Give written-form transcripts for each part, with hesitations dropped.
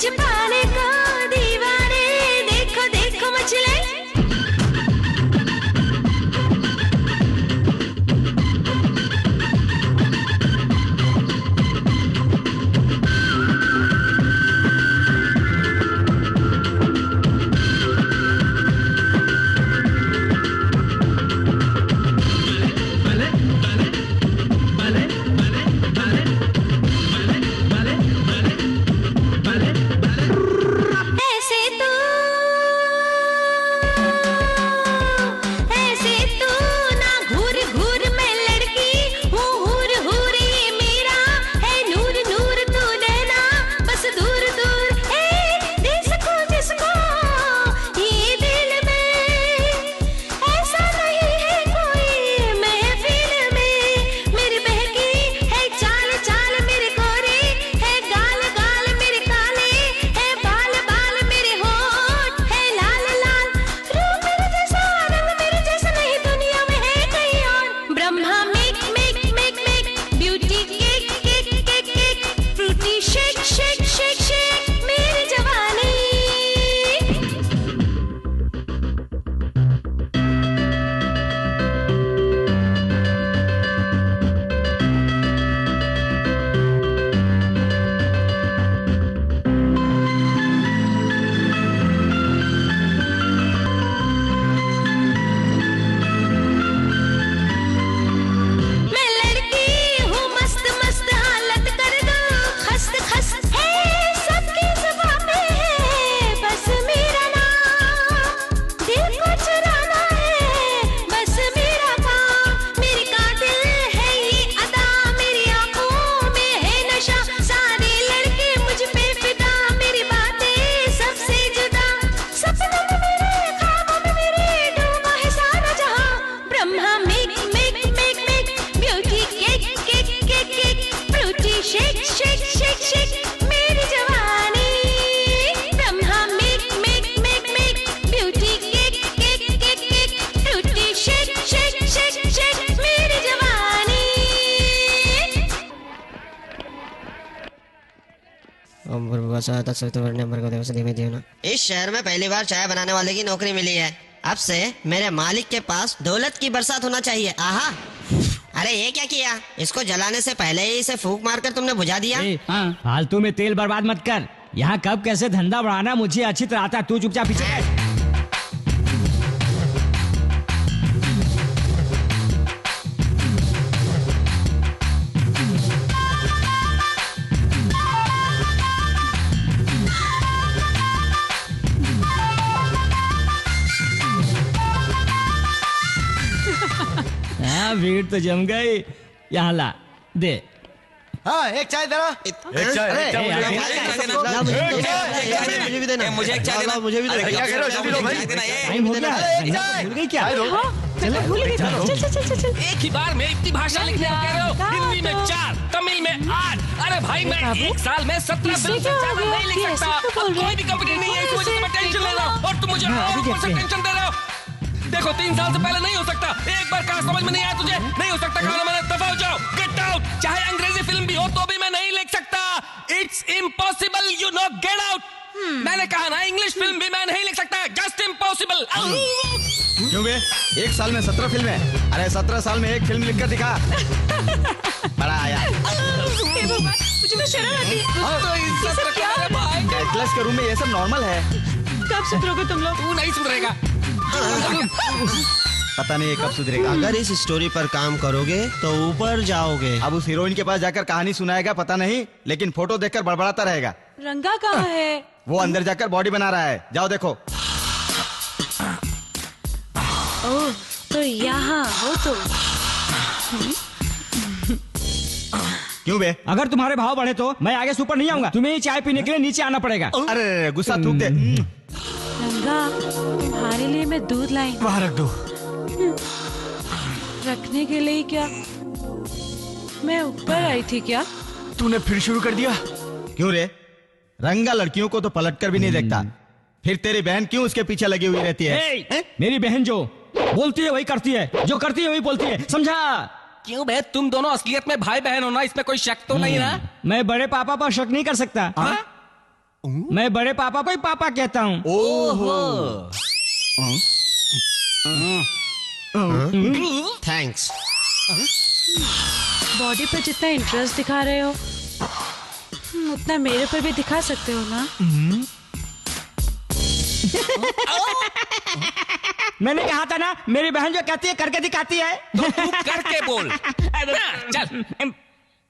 मुझे पाने को दीवाने, देखो देखो मछले। इस शहर में पहली बार चाय बनाने वाले की नौकरी मिली है। अब से मेरे मालिक के पास दौलत की बरसात होना चाहिए। आहा, अरे ये क्या किया? इसको जलाने से पहले ही इसे फूंक मारकर तुमने बुझा दिया। फालतू में तेल बर्बाद मत कर। यहाँ कब कैसे धंधा बढ़ाना मुझे अच्छी तरह आता। तू चुपचाप पीछे बैठ। भीड़ तो जम गई। यहाँ ला दे। हाँ, एक चाय देना। एक चाय। मुझे भी देना। मुझे एक चाय देना। मुझे भी देना। क्या कह रहे हो सभी लोग भाई? टाइम हो गया। भूल गई क्या? चल। एक ही बार में इतनी भाषा लिखने को कह रहे हो? हिंदी में 4, तमिल में 8। अरे भाई मैं एक साल में 17 फिल्म से ज्यादा नहीं लिख सकता। कोई भी कंपनी नहीं है, इस वजह से मैं टेंशन ले रहा हूँ और तुम मुझे टेंशन दे रहे हो। देखो 3 साल से पहले नहीं हो सकता। एक बार कहा समझ में नहीं आया तुझे? नहीं हो सकता कहा मैंने। दफा हो जाओ, गेट आउट। चाहे अंग्रेजी फिल्म भी हो तो भी मैं नहीं लिख सकता। It's impossible, you know, get out. मैंने कहा ना, इंग्लिश फिल्म भी मैं नहीं लिख सकता। Just impossible. क्यों बे? एक साल में 17 फिल्में? अरे 17 साल में एक फिल्म लिखकर दिखा। बड़ा आया। मुझे तो शर्म आती है। तो इज्जत रखा है भाई। कैटलस के रूम में ये सब नॉर्मल है। कब सुधरोगे तुम लोग? तू नहीं सुधरेगा। पता नहीं कब सुधरेगा। अगर इस स्टोरी पर काम करोगे तो ऊपर जाओगे। अब उस हीरोइन के पास जाकर कहानी सुनाएगा पता नहीं, लेकिन फोटो देखकर बड़बड़ाता रहेगा। रंगा कहाँ है? वो अंदर जाकर बॉडी बना रहा है। जाओ देखो। ओह, तो यहाँ हो तुम। क्यों बे? अगर तुम्हारे भाव बढ़े तो मैं आगे से ऊपर नहीं आऊंगा। तुम्हें चाय पीने के लिए नीचे आना पड़ेगा। अरे गुस्सा थूक दे। रंगा, तुम्हारे लिए मैं दूध लाई। वहाँ रख दो। रखने के लिए क्या? मैं ऊपर आई थी क्या? तूने फिर शुरू कर दिया। क्यों रे? रंगा लड़कियों को तो पलटकर भी नहीं देखता। फिर तेरी बहन क्यों उसके पीछे लगी हुई रहती है? मेरी बहन जो बोलती है वही करती है, जो करती है वही बोलती है, समझा? क्यों बे? तुम दोनों असलियत में भाई बहन हो ना, इसमें कोई शक तो नहीं ना? मैं बड़े पापा पर शक नहीं कर सकता। मैं बड़े पापा को ही पापा कहता हूँ। थैंक्स। बॉडी पर जितना इंटरेस्ट दिखा रहे हो उतना मेरे पर भी दिखा सकते हो ना। मैंने कहा था ना, मेरी बहन जो कहती है करके दिखाती है। तो तू करके बोल। चल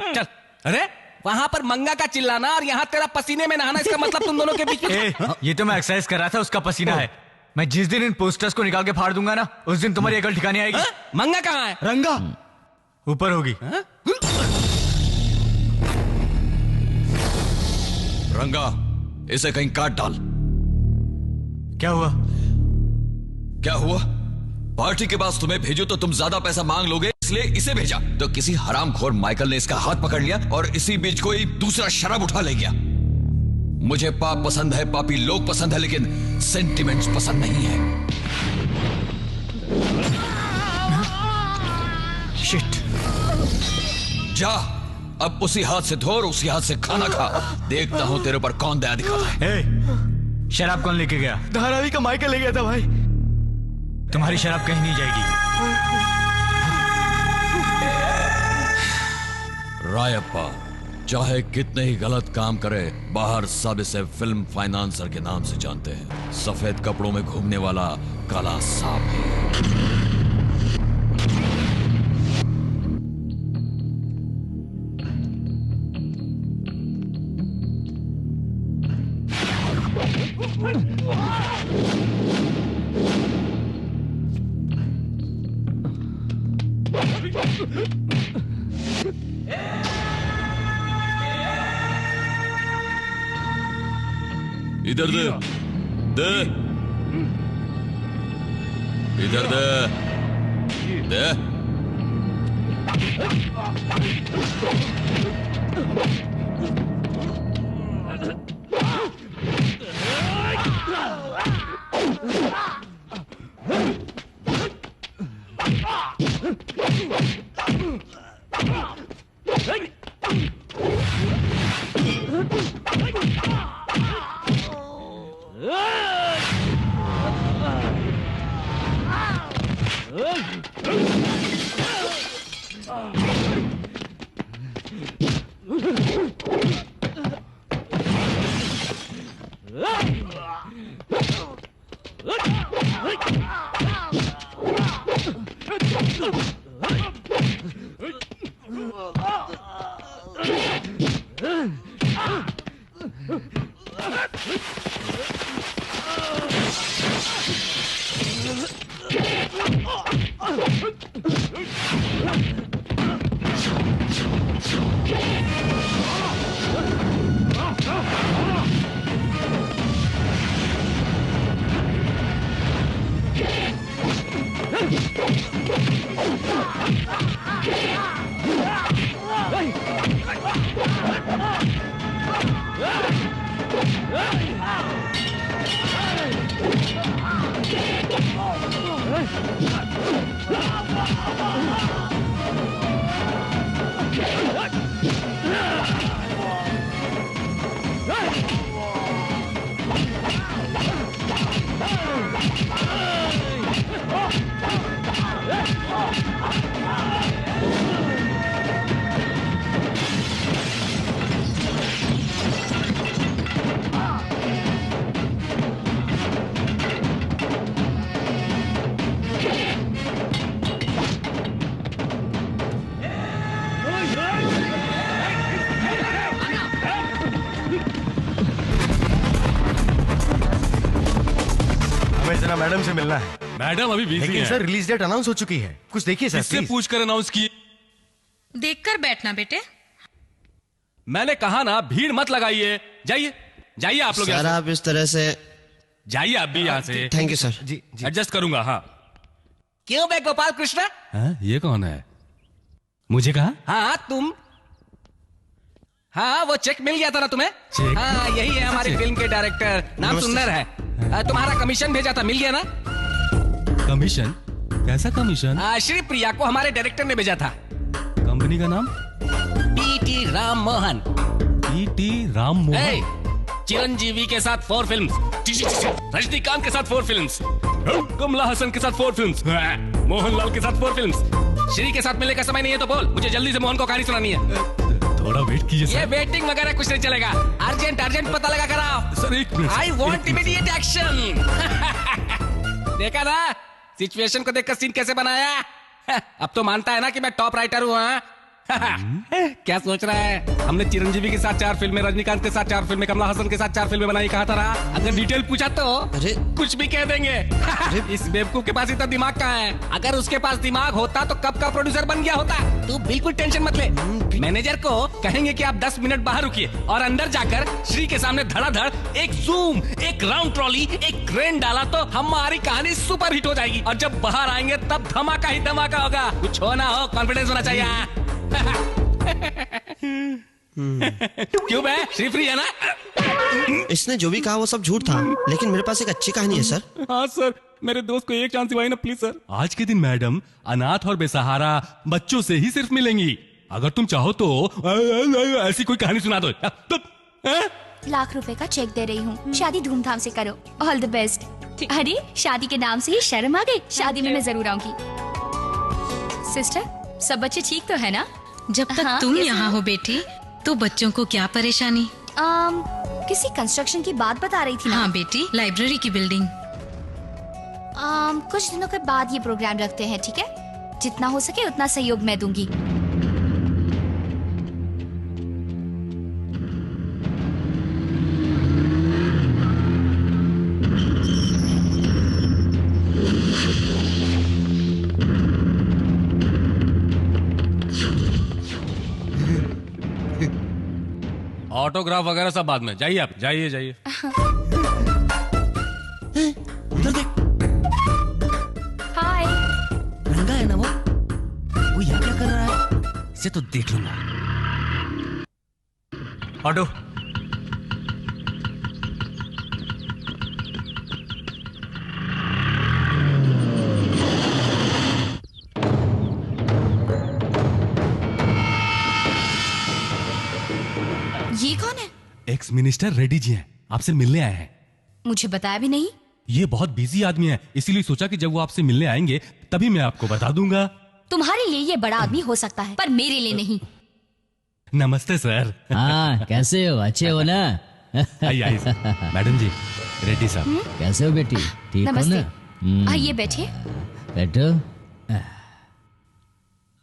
चल। अरे वहाँ पर मंगा का चिल्लाना और यहाँ तेरा पसीने में नहाना, इसका मतलब तुम दोनों के बीच में। ये तो मैं एक्सरसाइज कर रहा था, उसका पसीना है। मैं जिस दिन इन पोस्टर्स को निकाल के फाड़ दूंगा ना, उस दिन तुम्हारी अकल ठिकाने आएगी। मंगा कहाँ है? रंगा ऊपर होगी। रंगा, इसे कहीं काट डाल। क्या हुआ? क्या हुआ? पार्टी के पास तुम्हें भेजो तो तुम ज्यादा पैसा मांग लोगे, इसलिए इसे भेजा। तो किसी हरामखोर माइकल ने इसका हाथ पकड़ लिया और इसी बीच कोई दूसरा शराब उठा ले गया। मुझे पाप पसंद है, पापी लोग पसंद है, लेकिन सेंटिमेंट्स पसंद नहीं है। शिट। जा, अब उसी हाथ से धो और उसी हाथ से खाना खा। देखता हूं तेरे पर कौन दया दिखाता है। शराब कौन लेके गया? धारावी का माइकल ले गया था भाई। तुम्हारी शराब कहीं नहीं जाएगी। रायप्पा चाहे कितने ही गलत काम करे, बाहर सब इसे फिल्म फाइनेंसर के नाम से जानते हैं। सफेद कपड़ों में घूमने वाला काला सांप है। इधर दे, दे, इधर दे, दे। मैडम से मिलना है। मैडम अभी बिजी लेकिन हैं। सर रिलीज डेट अनाउंस हो चुकी है, कुछ देखिए सर किससे प्लीज। पूछ कर अनाउंस किए? देखकर बैठना बेटे। मैंने कहा ना, भीड़ मत लगाइए। जाइए जाइए आप लोग यहाँ सर आप इस तरह से जाइए आप भी यहाँ से। Thank you sir. जी जी। एडजस्ट करूंगा। हाँ क्यों बे गोपाल कृष्ण? हाँ, ये कौन है? मुझे कहा? हाँ तुम। हाँ वो चेक मिल गया था ना तुम्हें? चेक? हाँ यही है हमारी फिल्म के डायरेक्टर, नाम नमस्ते सुंदर है। तुम्हारा कमीशन भेजा था, मिल गया ना? कमीशन? कैसा कमीशन? श्री प्रिया को हमारे डायरेक्टर ने भेजा था। कंपनी का नाम? पीटी राम मोहन। पीटी राम मोहन। चिरंजीवी के साथ 4 फिल्म्स, रजनीकांत के साथ 4 फिल्म्स, कमला हसन के साथ 4 फिल्म्स, मोहनलाल के साथ 4 फिल्म्स। श्री के साथ मिलने का समय नहीं है तो बोल, मुझे जल्दी से मोहन को कहानी सुनानी है। थोड़ा वेट कीजिए ये सर। वेटिंग वगैरह कुछ नहीं चलेगा, अर्जेंट पता लगा कराओ। सर एक minute. I want immediate action. देखा ना सिचुएशन को देखकर सीन कैसे बनाया। अब तो मानता है ना कि मैं टॉप राइटर हूँ। हाँ? क्या सोच रहा है? हमने चिरंजीवी के साथ 4 फिल्में, रजनीकांत के साथ 4 फिल्में, कमला हसन के साथ 4 फिल्में बनाई, कहा था ना? अगर डिटेल पूछा तो कुछ भी कह देंगे। इस बेवकूफ के पास इतना दिमाग कहाँ है? अगर उसके पास दिमाग होता तो कब का प्रोड्यूसर बन गया होता। तू बिल्कुल टेंशन मत ले। मैनेजर को कहेंगे कि आप 10 मिनट बाहर रुकिए और अंदर जाकर श्री के सामने धड़ाधड़ एक जूम, एक राउंड ट्रॉली, एक क्रेन डाला तो हमारी कहानी सुपर हिट हो जाएगी। और जब बाहर आएंगे तब धमाका ही धमाका होगा। कुछ हो ना हो, कॉन्फिडेंस होना चाहिए। क्यों बे? श्री फ्री है ना? इसने जो भी कहा वो सब झूठ था, लेकिन मेरे पास एक अच्छी कहानी है सर। हाँ सर, मेरे दोस्त को एक चांस दिवाई ना प्लीज सर। आज के दिन मैडम अनाथ और बेसहारा बच्चों से ही सिर्फ मिलेंगी। अगर तुम चाहो तो ऐसी कोई कहानी सुना दो। लाख रुपए का चेक दे रही हूँ, शादी धूमधाम से करो। All the best. अरे शादी के नाम से ही शर्म आ गई। शादी में मैं जरूर आऊंगी। सिस्टर, सब बच्चे ठीक तो है ना? जब तक तुम यहाँ हो बेटी तो बच्चों को क्या परेशानी? किसी कंस्ट्रक्शन की बात बता रही थी ना? हाँ बेटी, लाइब्रेरी की बिल्डिंग। कुछ दिनों के बाद ये प्रोग्राम रखते हैं, ठीक है? जितना हो सके उतना सहयोग मैं दूंगी। ऑटोग्राफ वगैरह सब बाद में। जाइए आप, जाइए। उधर देख, हाय। रंगा है ना वो यहाँ क्या कर रहा है? इसे तो देख लूंगा। ऑटो। ये कौन है? एक्स मिनिस्टर रेड्डी जी हैं, आपसे मिलने आए हैं। मुझे बताया भी नहीं। ये बहुत बिजी आदमी है, इसीलिए सोचा कि जब वो आपसे मिलने आएंगे तभी मैं आपको बता दूंगा। तुम्हारे लिए ये बड़ा आदमी हो सकता है, पर मेरे लिए नहीं। नमस्ते सर। हाँ, कैसे हो? अच्छे हो ना? आइए मैडम जी, रेड्डी साहब। कैसे हो बेटी? ठीक हो नमस्ते। ना? आइए बैठिए। बैठो।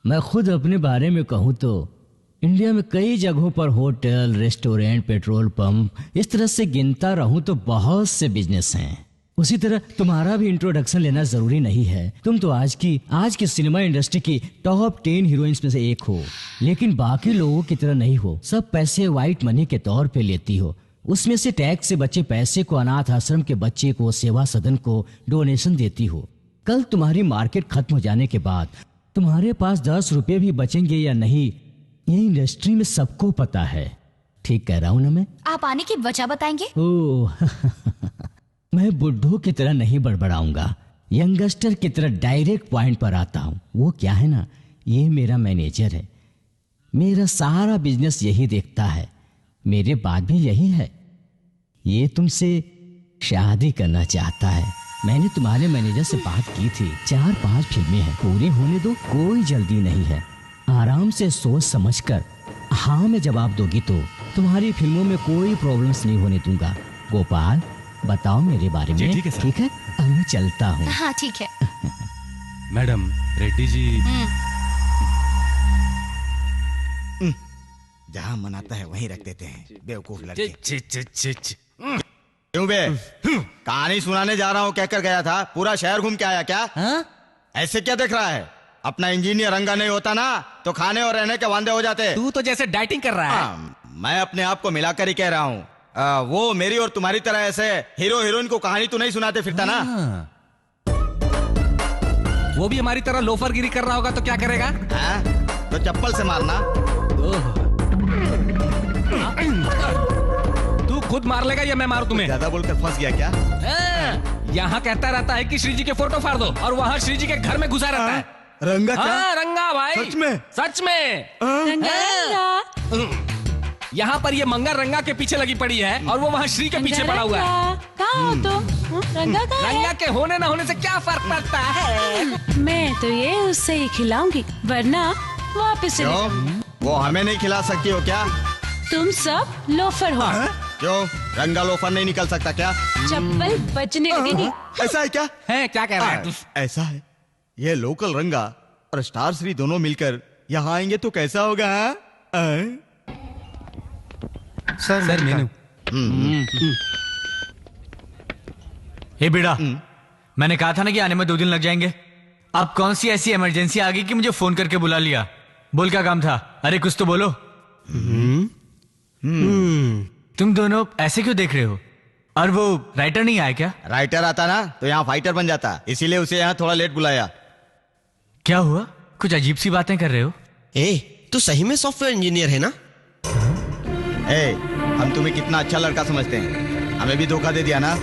मैं खुद अपने बारे में कहूँ तो इंडिया में कई जगहों पर होटल, रेस्टोरेंट, पेट्रोल पंप, इस तरह से गिनता रहूं तो बहुत से बिजनेस हैं। उसी तरह तुम्हारा भी इंट्रोडक्शन लेना जरूरी नहीं है। तुम तो आज की सिनेमा इंडस्ट्री की टॉप 10 हीरोइंस में से एक हो, लेकिन बाकी लोगों की तरह नहीं हो। सब पैसे व्हाइट मनी के तौर पे लेती हो। उसमें से टैक्स से बचे पैसे को अनाथ आश्रम के बच्चे को, सेवा सदन को डोनेशन देती हो। कल तुम्हारी मार्केट खत्म हो जाने के बाद तुम्हारे पास 10 रुपए भी बचेंगे या नहीं, ये इंडस्ट्री में सबको पता है। ठीक कह रहा हूं ना मैं? आप आने की वजह बताएंगे? ओह मैं बुड्ढों की तरह नहीं बड़बड़ाऊंगा, यंगस्टर की तरह डायरेक्ट पॉइंट पर आता हूं। वो क्या है ना, ये मेरा मैनेजर है। मेरा सारा बिजनेस यही देखता है, मेरे बाद भी यही है। ये तुमसे शादी करना चाहता है। मैंने तुम्हारे मैनेजर से बात की थी। 4-5 फिल्में हैं, पूरी होने दो, कोई जल्दी नहीं है। आराम से सोच समझकर हाँ में जवाब दोगी तो तुम्हारी फिल्मों में कोई प्रॉब्लम्स नहीं होने दूंगा। गोपाल, बताओ मेरे बारे में। ठीक है सर। ठीक है, अब मैं चलता हूँ। हाँ ठीक है। मैडम, रेड्डी जी। जहाँ मनाता है वहीं रख देते हैं, बेवकूफ लड़के। क्यों बे? कहानी सुनाने जा रहा हूँ कहकर गया था, पूरा शहर घूम के आया क्या? ऐसे क्या देख रहा है? अपना इंजीनियर रंगा नहीं होता ना तो खाने और रहने के वांदे हो जाते। तू तो जैसे डाइटिंग कर रहा है। मैं अपने आप को मिलाकर ही कह रहा हूँ। वो मेरी और तुम्हारी तरह ऐसे हीरो हीरोइन को कहानी तो नहीं सुनाते फिरता ना। वो भी हमारी तरह लोफरगिरी कर रहा होगा तो क्या करेगा? तो चप्पल से मारना। तू खुद मार लेगा या मैं मारूं तुम्हें? ज्यादा बोलकर फंस गया क्या? यहाँ कहता रहता है कि श्री जी के फोटो फाड़ दो और वहाँ श्री जी के घर में घुसा रहता है। रंगा क्या? हाँ, रंगा भाई। सच में? सच में। यहाँ पर ये मंगा रंगा के पीछे लगी पड़ी है और वो वहाँ श्री के पीछे पड़ा हुआ है। कहाँ हो तुम? रंगा कहाँ है? रंगा के होने ना होने से क्या फर्क पड़ता है? मैं तो ये उससे ही खिलाऊंगी, वरना वापस से क्यों? वो हमें नहीं खिला सकती हो क्या? तुम सब लोफर हो। क्यों? रंगा लोफर नहीं निकल सकता क्या? चप्पल बचने लगेगी। ऐसा है क्या? है क्या कह रहा है? ऐसा है, ये लोकल रंगा और स्टार श्री दोनों मिलकर यहाँ आएंगे तो कैसा होगा? सर मेनू। हे बेटा, मैंने कहा था ना कि आने में 2 दिन लग जाएंगे। अब कौन सी ऐसी इमरजेंसी आ गई कि मुझे फोन करके बुला लिया? बोल क्या काम था? अरे कुछ तो बोलो। तुम दोनों ऐसे क्यों देख रहे हो? और वो राइटर नहीं आया क्या? राइटर आता ना तो यहाँ फाइटर बन जाता, इसीलिए उसे यहाँ थोड़ा लेट बुलाया। क्या हुआ? कुछ अजीब सी बातें कर रहे हो। तू सही में सॉफ्टवेयर इंजीनियर है ना? हम तुम्हें कितना अच्छा लड़का समझते हैं, हमें भी धोखा दे दिया ना।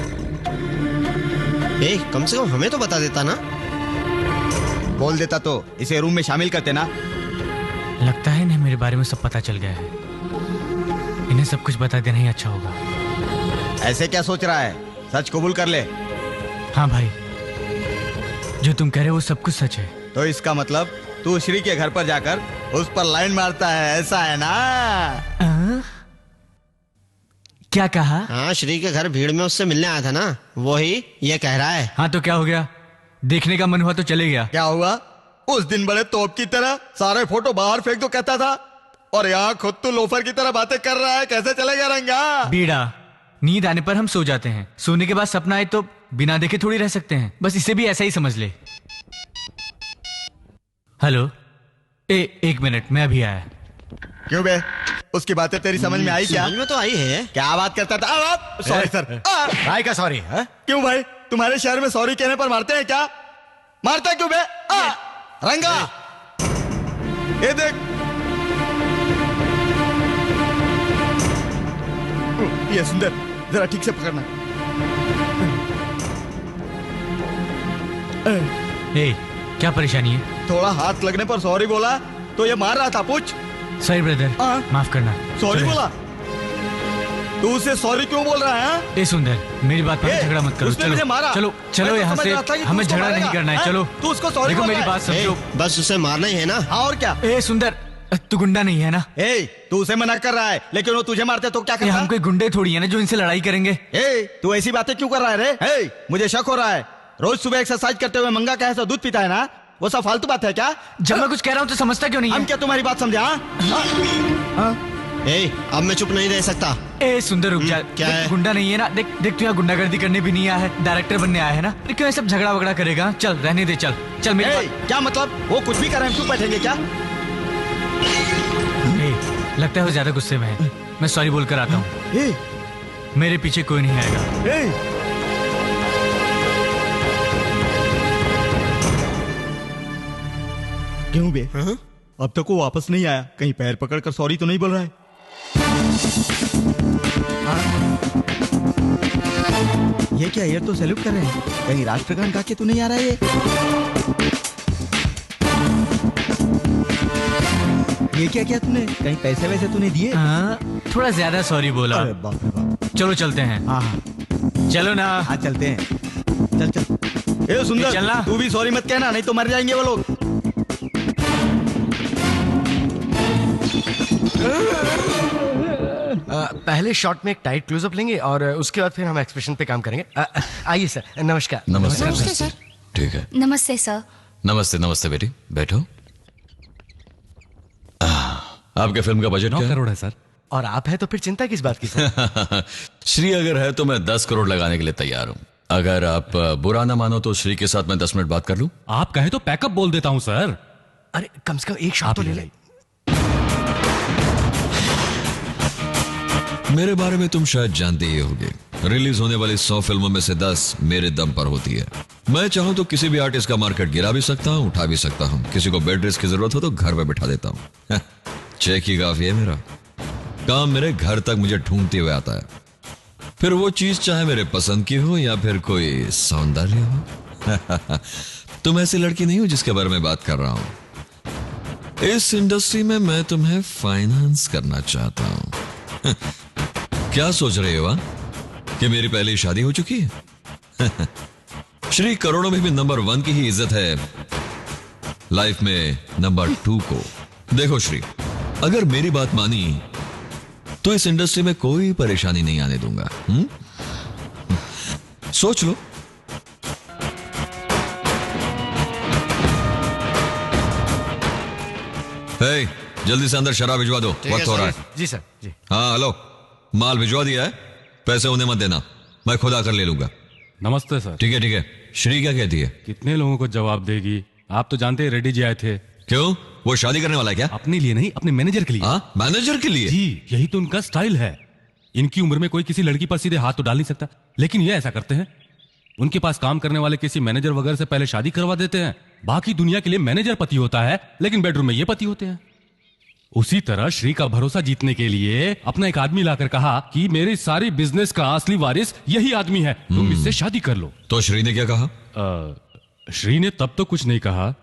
कम से कम हमें तो बता देता ना। बोल देता तो इसे रूम में शामिल करते ना। लगता है इन्हें मेरे बारे में सब पता चल गया है। इन्हें सब कुछ बता देना ही अच्छा होगा। ऐसे क्या सोच रहा है? सच कबूल कर ले। हाँ भाई, जो तुम कह रहे हो वो सब कुछ सच है। तो इसका मतलब तू श्री के घर पर जाकर उस पर लाइन मारता है, ऐसा है ना? क्या कहा? हाँ, श्री के घर भीड़ में उससे मिलने आया था ना, वही ये कह रहा है। हाँ तो क्या हो गया? देखने का मन हुआ तो चले गया। क्या हुआ? उस दिन बड़े तोप की तरह सारे फोटो बाहर फेंक दो कहता था, और यहाँ खुद तू लोफर की तरह बातें कर रहा है। कैसे चलेगा रंगा? बीड़ा, नींद आने पर हम सो जाते हैं, सोने के बाद सपना आए तो बिना देखे थोड़ी रह सकते हैं। बस इसे भी ऐसा ही समझ ले। हेलो, 1 मिनट, मैं अभी आया। क्यों बे? उसकी बातें तेरी समझ में आई क्या? समझ में तो आई है। क्या बात करता था? Sorry sir. भाई का सॉरी है? क्यों भाई? तुम्हारे शहर में सॉरी कहने पर मारते हैं क्या? मारता है क्यों बे? रंगा, ये देख, ये सुंदर, जरा ठीक से पकड़ना। क्या परेशानी है? थोड़ा हाथ लगने पर सॉरी बोला तो ये मार रहा था। पूछ। सॉरी ब्रदर, माफ करना। सॉरी बोला? तू उसे सॉरी क्यों बोल रहा है? सुंदर, मेरी बात पर झगड़ा मत करो। चलो चलो चलो यहाँ से, हमें झगड़ा नहीं करना है। चलो तू उसको सॉरी देखो, मेरी बात समझो। बस उसे मारना ही है ना? हाँ और क्या? सुंदर, तू गुंडा नहीं है ना? तू उसे मना कर रहा है, लेकिन वो तुझे मारते तो क्या करता? हम कोई गुंडे थोड़ी है ना जो इनसे लड़ाई करेंगे। तू ऐसी बातें क्यों कर रहा है रे? मुझे शक हो रहा है। रोज सुबह एक्सरसाइज करते हुए मंगा का ऐसा दूध पीता है ना, वो सब फालतू बात है क्या? जब मैं कुछ कह रहा हूँ तो समझता क्यों नहीं है? हम क्या तुम्हारी बात समझा? अब मैं चुप नहीं रह सकता। सुंदर रुक जा। क्या है? गुंडा नहीं है ना? देख तू यहाँ गुंडागर्दी करने भी नहीं आया है, डायरेक्टर बनने आया है ना? क्यों सब झगड़ा वगड़ा करेगा? चल रहने दे, चल मेरे। क्या मतलब? वो कुछ भी करें, हम चुप बैठेंगे क्या? लगता है वो ज्यादा गुस्से में है। मैं सॉरी बोलकर आता हूँ। मेरे पीछे कोई नहीं आएगा। क्यों बे? अब तक वो वापस नहीं आया, कहीं पैर पकड़कर सॉरी तो नहीं बोल रहा है? ये क्या, ये तो सैल्यूट कर रहे हैं, कहीं राष्ट्रगान गा के तो नहीं आ रहा है ये क्या किया तूने? कहीं पैसे वैसे तूने दिए? थोड़ा ज्यादा सॉरी बोला। अरे बाप रे बाप। चलो चलते हैं। चलो ना। हाँ चलते हैं। चल। सुंदर, चलना। तू भी सॉरी मत कहना, नहीं तो मर जाएंगे वो लोग। पहले शॉट में एक टाइट क्लोजअप लेंगे और उसके बाद फिर हम एक्सप्रेशन पे काम करेंगे। आइए सर। नमस्कार। नमस्ते सर। ठीक है। नमस्ते सर। नमस्ते बेटी, बैठो। आपके फिल्म का बजट 9 करोड़ है सर। और आप है तो फिर चिंता किस बात की सर? श्री अगर है तो मैं 10 करोड़ लगाने के लिए तैयार हूँ। अगर आप बुरा ना मानो तो श्री के साथ मैं 10 मिनट बात कर लूं? आप कहे तो पैकअप बोल देता हूँ सर। अरे कम से कम एक शॉट तो ले ले। मेरे बारे में तुम शायद जानते ही होगे, रिलीज होने वाली 100 फिल्मों में से 10 मेरे दम पर होती है। मैं चाहूं तो किसी भी आर्टिस्ट का मार्केट गिरा भी सकता हूं, उठा भी सकता हूं। किसी को बेड रेस्ट की जरूरत हो तो घर पे बिठा देता हूं। चेक ही काफी है मेरा काम, मेरे घर तक मुझे ढूंढते हुए आता है। फिर वो चीज चाहे मेरे पसंद की हो या फिर कोई सौंदर्य हो। तुम ऐसी लड़की नहीं हो जिसके बारे में बात कर रहा हूं। इस इंडस्ट्री में मैं तुम्हें फाइनेंस करना चाहता हूं। क्या सोच रहे हो कि मेरी पहले शादी हो चुकी है? श्री, करोड़ों में भी नंबर 1 की ही इज्जत है, लाइफ में नंबर 2 को। देखो श्री, अगर मेरी बात मानी तो इस इंडस्ट्री में कोई परेशानी नहीं आने दूंगा। सोच लो। हे, जल्दी से अंदर शराब भिजवा दो, वक्त हो रहा है। जी सर, जी। हाँ हेलो, माल भिजवा दिया है, पैसे उन्हें मत देना, मैं खुद आकर ले लूंगा। नमस्ते सर। ठीक है ठीक है। श्री क्या कहती है? कितने लोगों को जवाब देगी? आप तो जानते हैं रेड्डी जी आए थे। क्यों, वो शादी करने वाला है क्या? अपने लिए नहीं, अपने मैनेजर के लिए। हाँ, मैनेजर के लिए? जी, यही तो उनका स्टाइल है। इनकी उम्र में कोई किसी लड़की पर सीधे हाथ तो डाल नहीं सकता, लेकिन ये ऐसा करते हैं। उनके पास काम करने वाले किसी मैनेजर वगैरह से पहले शादी करवा देते हैं। बाकी दुनिया के लिए मैनेजर पति होता है, लेकिन बेडरूम में ये पति होते हैं। उसी तरह श्री का भरोसा जीतने के लिए अपना एक आदमी लाकर कहा कि मेरी सारी बिजनेस का असली वारिस यही आदमी है, तुम इससे शादी कर लो। तो श्री ने क्या कहा? श्री ने तब तो कुछ नहीं कहा,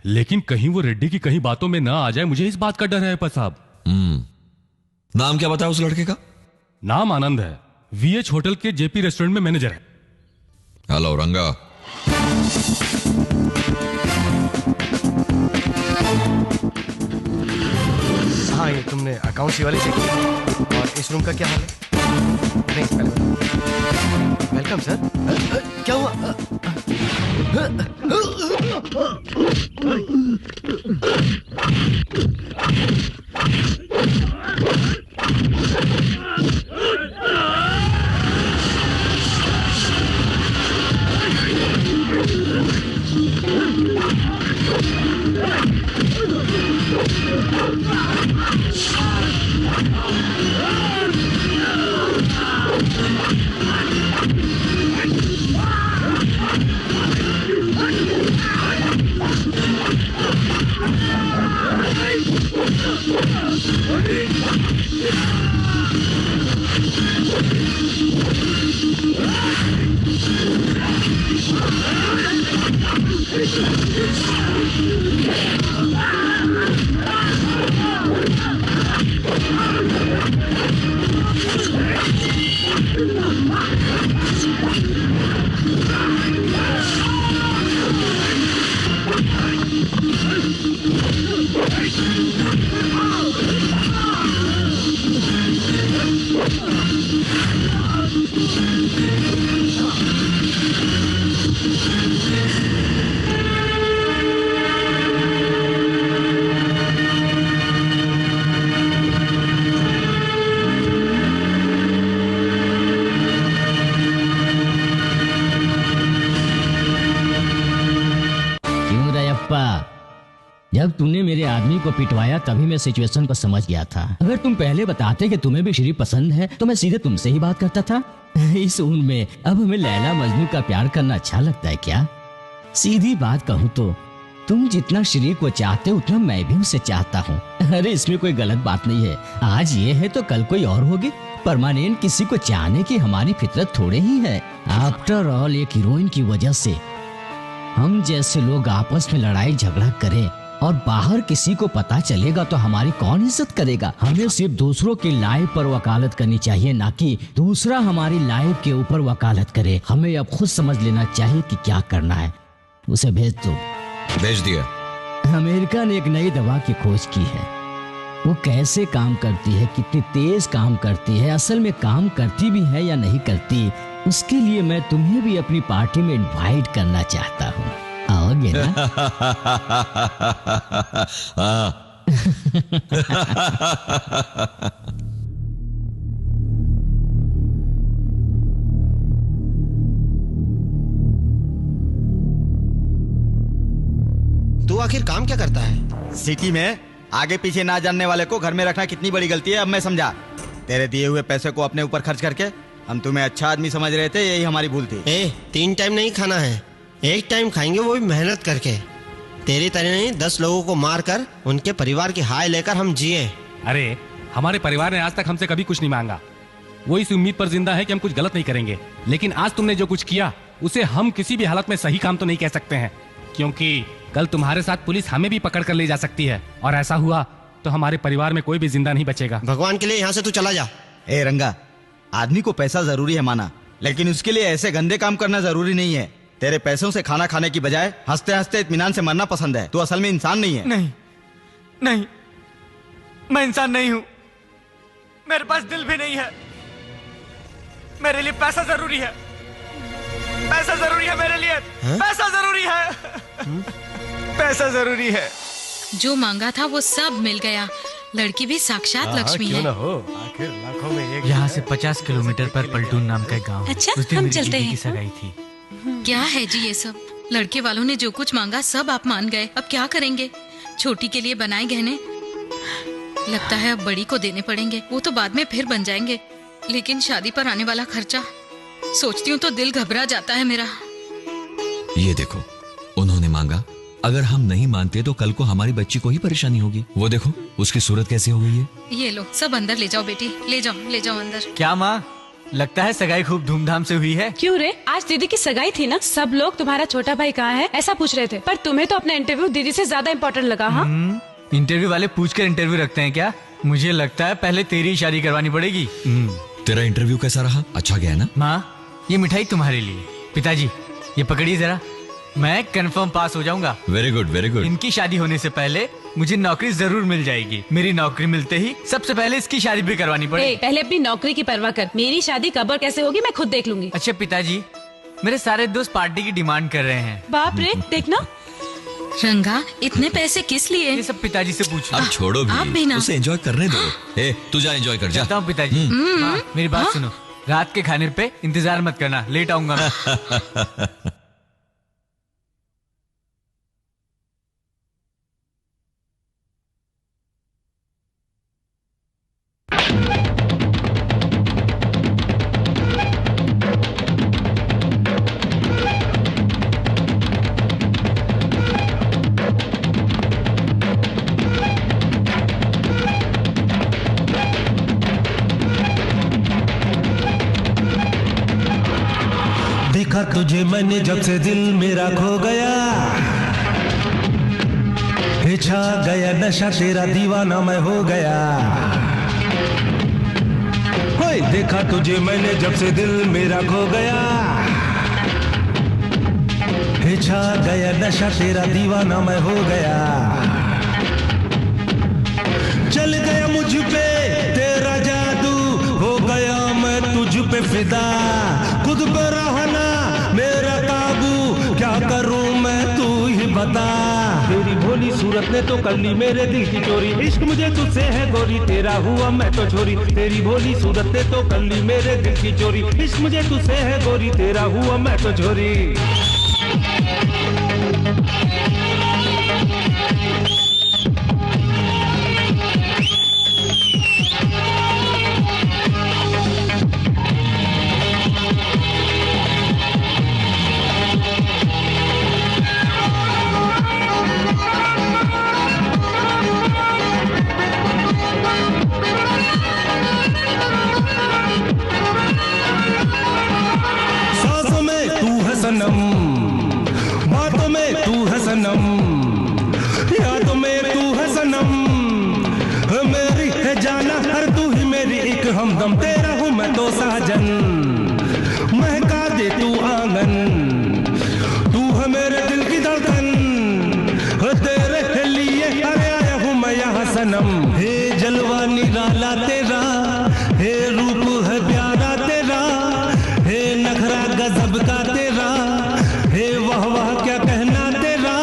लेकिन कहीं वो रेड्डी की कहीं बातों में ना आ जाए, मुझे इस बात का डर है साहब। नाम क्या बताया उस लड़के का? नाम आनंद है, VH होटल के JP रेस्टोरेंट में मैनेजर है। हेलो रंगा। हाँ, ये तुमने अकाउंट्स वाले से किया। और इस रूम का क्या हाल है? नहीं, वेलकम सर। क्या हुआ? जब तूने मेरे आदमी को पिटवाया तभी मैं सिचुएशन को समझ गया था। अगर तुम पहले बताते कि तुम्हें भी श्री पसंद है तो मैं सीधे तुमसे ही बात करता था। इस उम्र में अब हमें लैला मजनू का प्यार करना अच्छा लगता है क्या? सीधी बात कहूँ तो तुम जितना श्री को चाहते उतना मैं भी उसे चाहता हूँ। अरे इसमें कोई गलत बात नहीं है। आज ये है तो कल कोई और होगी। परमानेंट किसी को चाहने की हमारी फितरत थोड़े ही है। आफ्टर ऑल एक हीरोइन की वजह से हम जैसे लोग आपस में लड़ाई झगड़ा करें और बाहर किसी को पता चलेगा तो हमारी कौन इज्जत करेगा? हमें सिर्फ दूसरों की लाइफ पर वकालत करनी चाहिए, ना कि दूसरा हमारी लाइफ के ऊपर वकालत करे। हमें अब खुद समझ लेना चाहिए कि क्या करना है। उसे भेज दो। भेज दिया। अमेरिका ने एक नई दवा की खोज की है। वो कैसे काम करती है, कितनी तेज काम करती है, असल में काम करती भी है या नहीं करती, उसके लिए मैं तुम्हें भी अपनी पार्टी में इनवाइट करना चाहता हूँ। आओगे ना? तू आखिर काम क्या करता है? सिटी में आगे पीछे ना जानने वाले को घर में रखना कितनी बड़ी गलती है, अब मैं समझा। तेरे दिए हुए पैसे को अपने ऊपर खर्च करके हम तुम्हें अच्छा आदमी समझ रहे थे, यही हमारी भूल थी। 3 टाइम नहीं खाना है, 1 टाइम खाएंगे, वो भी मेहनत करके। तेरी तरह नहीं 10 लोगों को मार कर उनके परिवार की हाय लेकर हम जिए। अरे हमारे परिवार ने आज तक हमसे कभी कुछ नहीं मांगा। वो इस उम्मीद पर जिंदा है कि हम कुछ गलत नहीं करेंगे। लेकिन आज तुमने जो कुछ किया उसे हम किसी भी हालत में सही काम तो नहीं कह सकते हैं, क्योंकि कल तुम्हारे साथ पुलिस हमें भी पकड़ कर ले जा सकती है, और ऐसा हुआ तो हमारे परिवार में कोई भी जिंदा नहीं बचेगा। भगवान के लिए यहाँ से तू चला जा। ए रंगा, आदमी को पैसा जरूरी है माना, लेकिन उसके लिए ऐसे गंदे काम करना जरूरी नहीं है। तेरे पैसों से खाना खाने की बजाय हंसते हंसते इत्मीनान से मरना पसंद है। तू असल में इंसान नहीं है। नहीं नहीं, मैं इंसान नहीं हूं। मेरे पास दिल भी नहीं है। मेरे लिए पैसा जरूरी है। पैसा जरूरी है मेरे लिए। पैसा जरूरी है। पैसा जरूरी है। जो मांगा था वो सब मिल गया। लड़की भी साक्षात लक्ष्मी क्यों है। ना हो, आखिर लाखों में एक। यहाँ से 50 किलोमीटर पर पलटून नाम का गांव। अच्छा, उस दिन हम मेरी चलते दीदी हैं। की सगाई थी। क्या है जी ये सब? लड़के वालों ने जो कुछ मांगा सब आप मान गए। अब क्या करेंगे? छोटी के लिए बनाए गहने लगता है अब बड़ी को देने पड़ेंगे। वो तो बाद में फिर बन जाएंगे, लेकिन शादी पर आने वाला खर्चा सोचती हूँ तो दिल घबरा जाता है मेरा। ये देखो, उन्होंने मांगा, अगर हम नहीं मानते तो कल को हमारी बच्ची को ही परेशानी होगी। वो देखो उसकी सूरत कैसी हो गई है। ये लो, सब अंदर ले जाओ बेटी, ले जाओ अंदर। क्या माँ, लगता है सगाई खूब धूमधाम से हुई है। क्यों रे, आज दीदी की सगाई थी ना, सब लोग तुम्हारा छोटा भाई कहाँ है ऐसा पूछ रहे थे, पर तुम्हें तो अपना इंटरव्यू दीदी से ज्यादा इम्पोर्टेंट लगा। हाँ, इंटरव्यू वाले पूछकर इंटरव्यू रखते हैं क्या? मुझे लगता है पहले तेरी ही शादी करवानी पड़ेगी। तेरा इंटरव्यू कैसा रहा? अच्छा गया ना? माँ, ये मिठाई तुम्हारे लिए। पिताजी, ये पकड़िए जरा, मैं कंफर्म पास हो जाऊंगा। Very good very good. इनकी शादी होने से पहले मुझे नौकरी जरूर मिल जाएगी। मेरी नौकरी मिलते ही सबसे पहले इसकी शादी भी करवानी पड़ेगी। पहले अपनी नौकरी की परवाह कर, मेरी शादी कब और कैसे होगी मैं खुद देख लूंगी। अच्छा पिताजी, मेरे सारे दोस्त पार्टी की डिमांड कर रहे हैं। बाप रे, देखना। रंगा, इतने पैसे किस लिए? ये सब पिताजी से पूछो। अब छोड़ो आप भी भी, ना। उसे एंजॉय करने दो। ए, तू जा एंजॉय कर जा। जाता हूँ पिताजी। माँ, मेरी बात सुनो, रात के खाने पे इंतजार मत करना, लेट आऊंगा मैं। देखा तुझे मैंने जब से दिल मेरा खो गया, छा गया नशा तेरा दीवाना मैं हो गया। होए देखा तुझे मैंने जब से दिल मेरा खो गया, छा गया नशा तेरा दीवाना मैं हो गया। चल गया मुझ पे तेरा जादू, हो गया मैं तुझ पे फिदा। खुद पे रहना मेरा काबू, क्या करूं मैं तू ही बता। तेरी भोली सूरत ने तो कर ली मेरे दिल की चोरी, इश्क मुझे तुझसे है गोरी, तेरा हुआ मैं तो छोरी। तेरी भोली सूरत ने तो कर ली मेरे दिल की चोरी, इश्क मुझे तुझसे है गोरी, तेरा हुआ मैं तो छोरी। सांसों में तू है सनम, बातों में तू है सनम, यादों में तू है सनम। मेरी है जाना हर तू ही मेरी एक हमदम, तेरा हूँ मैं तो साजन। महका दे तू आंगन, तू है मेरे दिल की धड़कन, तेरे लिए अरे आया हूँ मैं यहाँ सनम। हे जलवा निराला तेरा, हे रूप है प्यारा तेरा, हे नखरा गजब का तेरा, हे वाह वाह क्या कहना तेरा।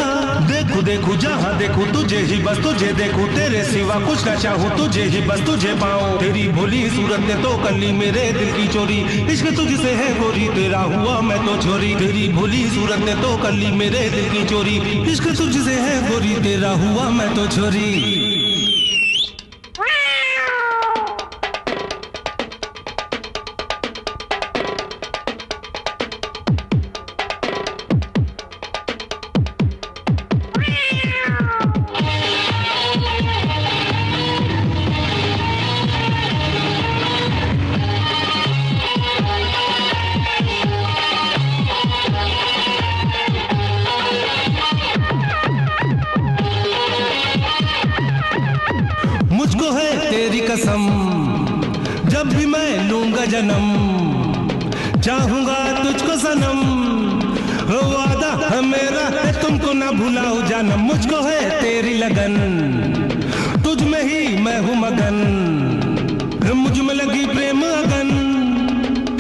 देखूं देखूं जहाँ देखूं तुझे ही बस तुझे देखूं, तेरे सिवा कुछ ना चाहूं, तुझे ही बस तुझे पाऊं। तेरी भोली सूरत ने तो कर ली मेरे दिल की चोरी, इश्क तुझसे है गोरी, तेरा हुआ मैं तो छोरी। तेरी भोली सूरत ने तो कर ली मेरे दिल की चोरी, इश्क तुझसे है गोरी, तेरा हुआ मैं तो छोरी। मुझको है तेरी कसम, जब भी मैं लूंगा जन्म, चाहूंगा तुझको सनम, वादा है मेरा है तुमको ना भुलाओ जानम। मुझको है तेरी लगन, तुझ में ही मैं हूँ मगन, मुझ में लगी प्रेम अगन।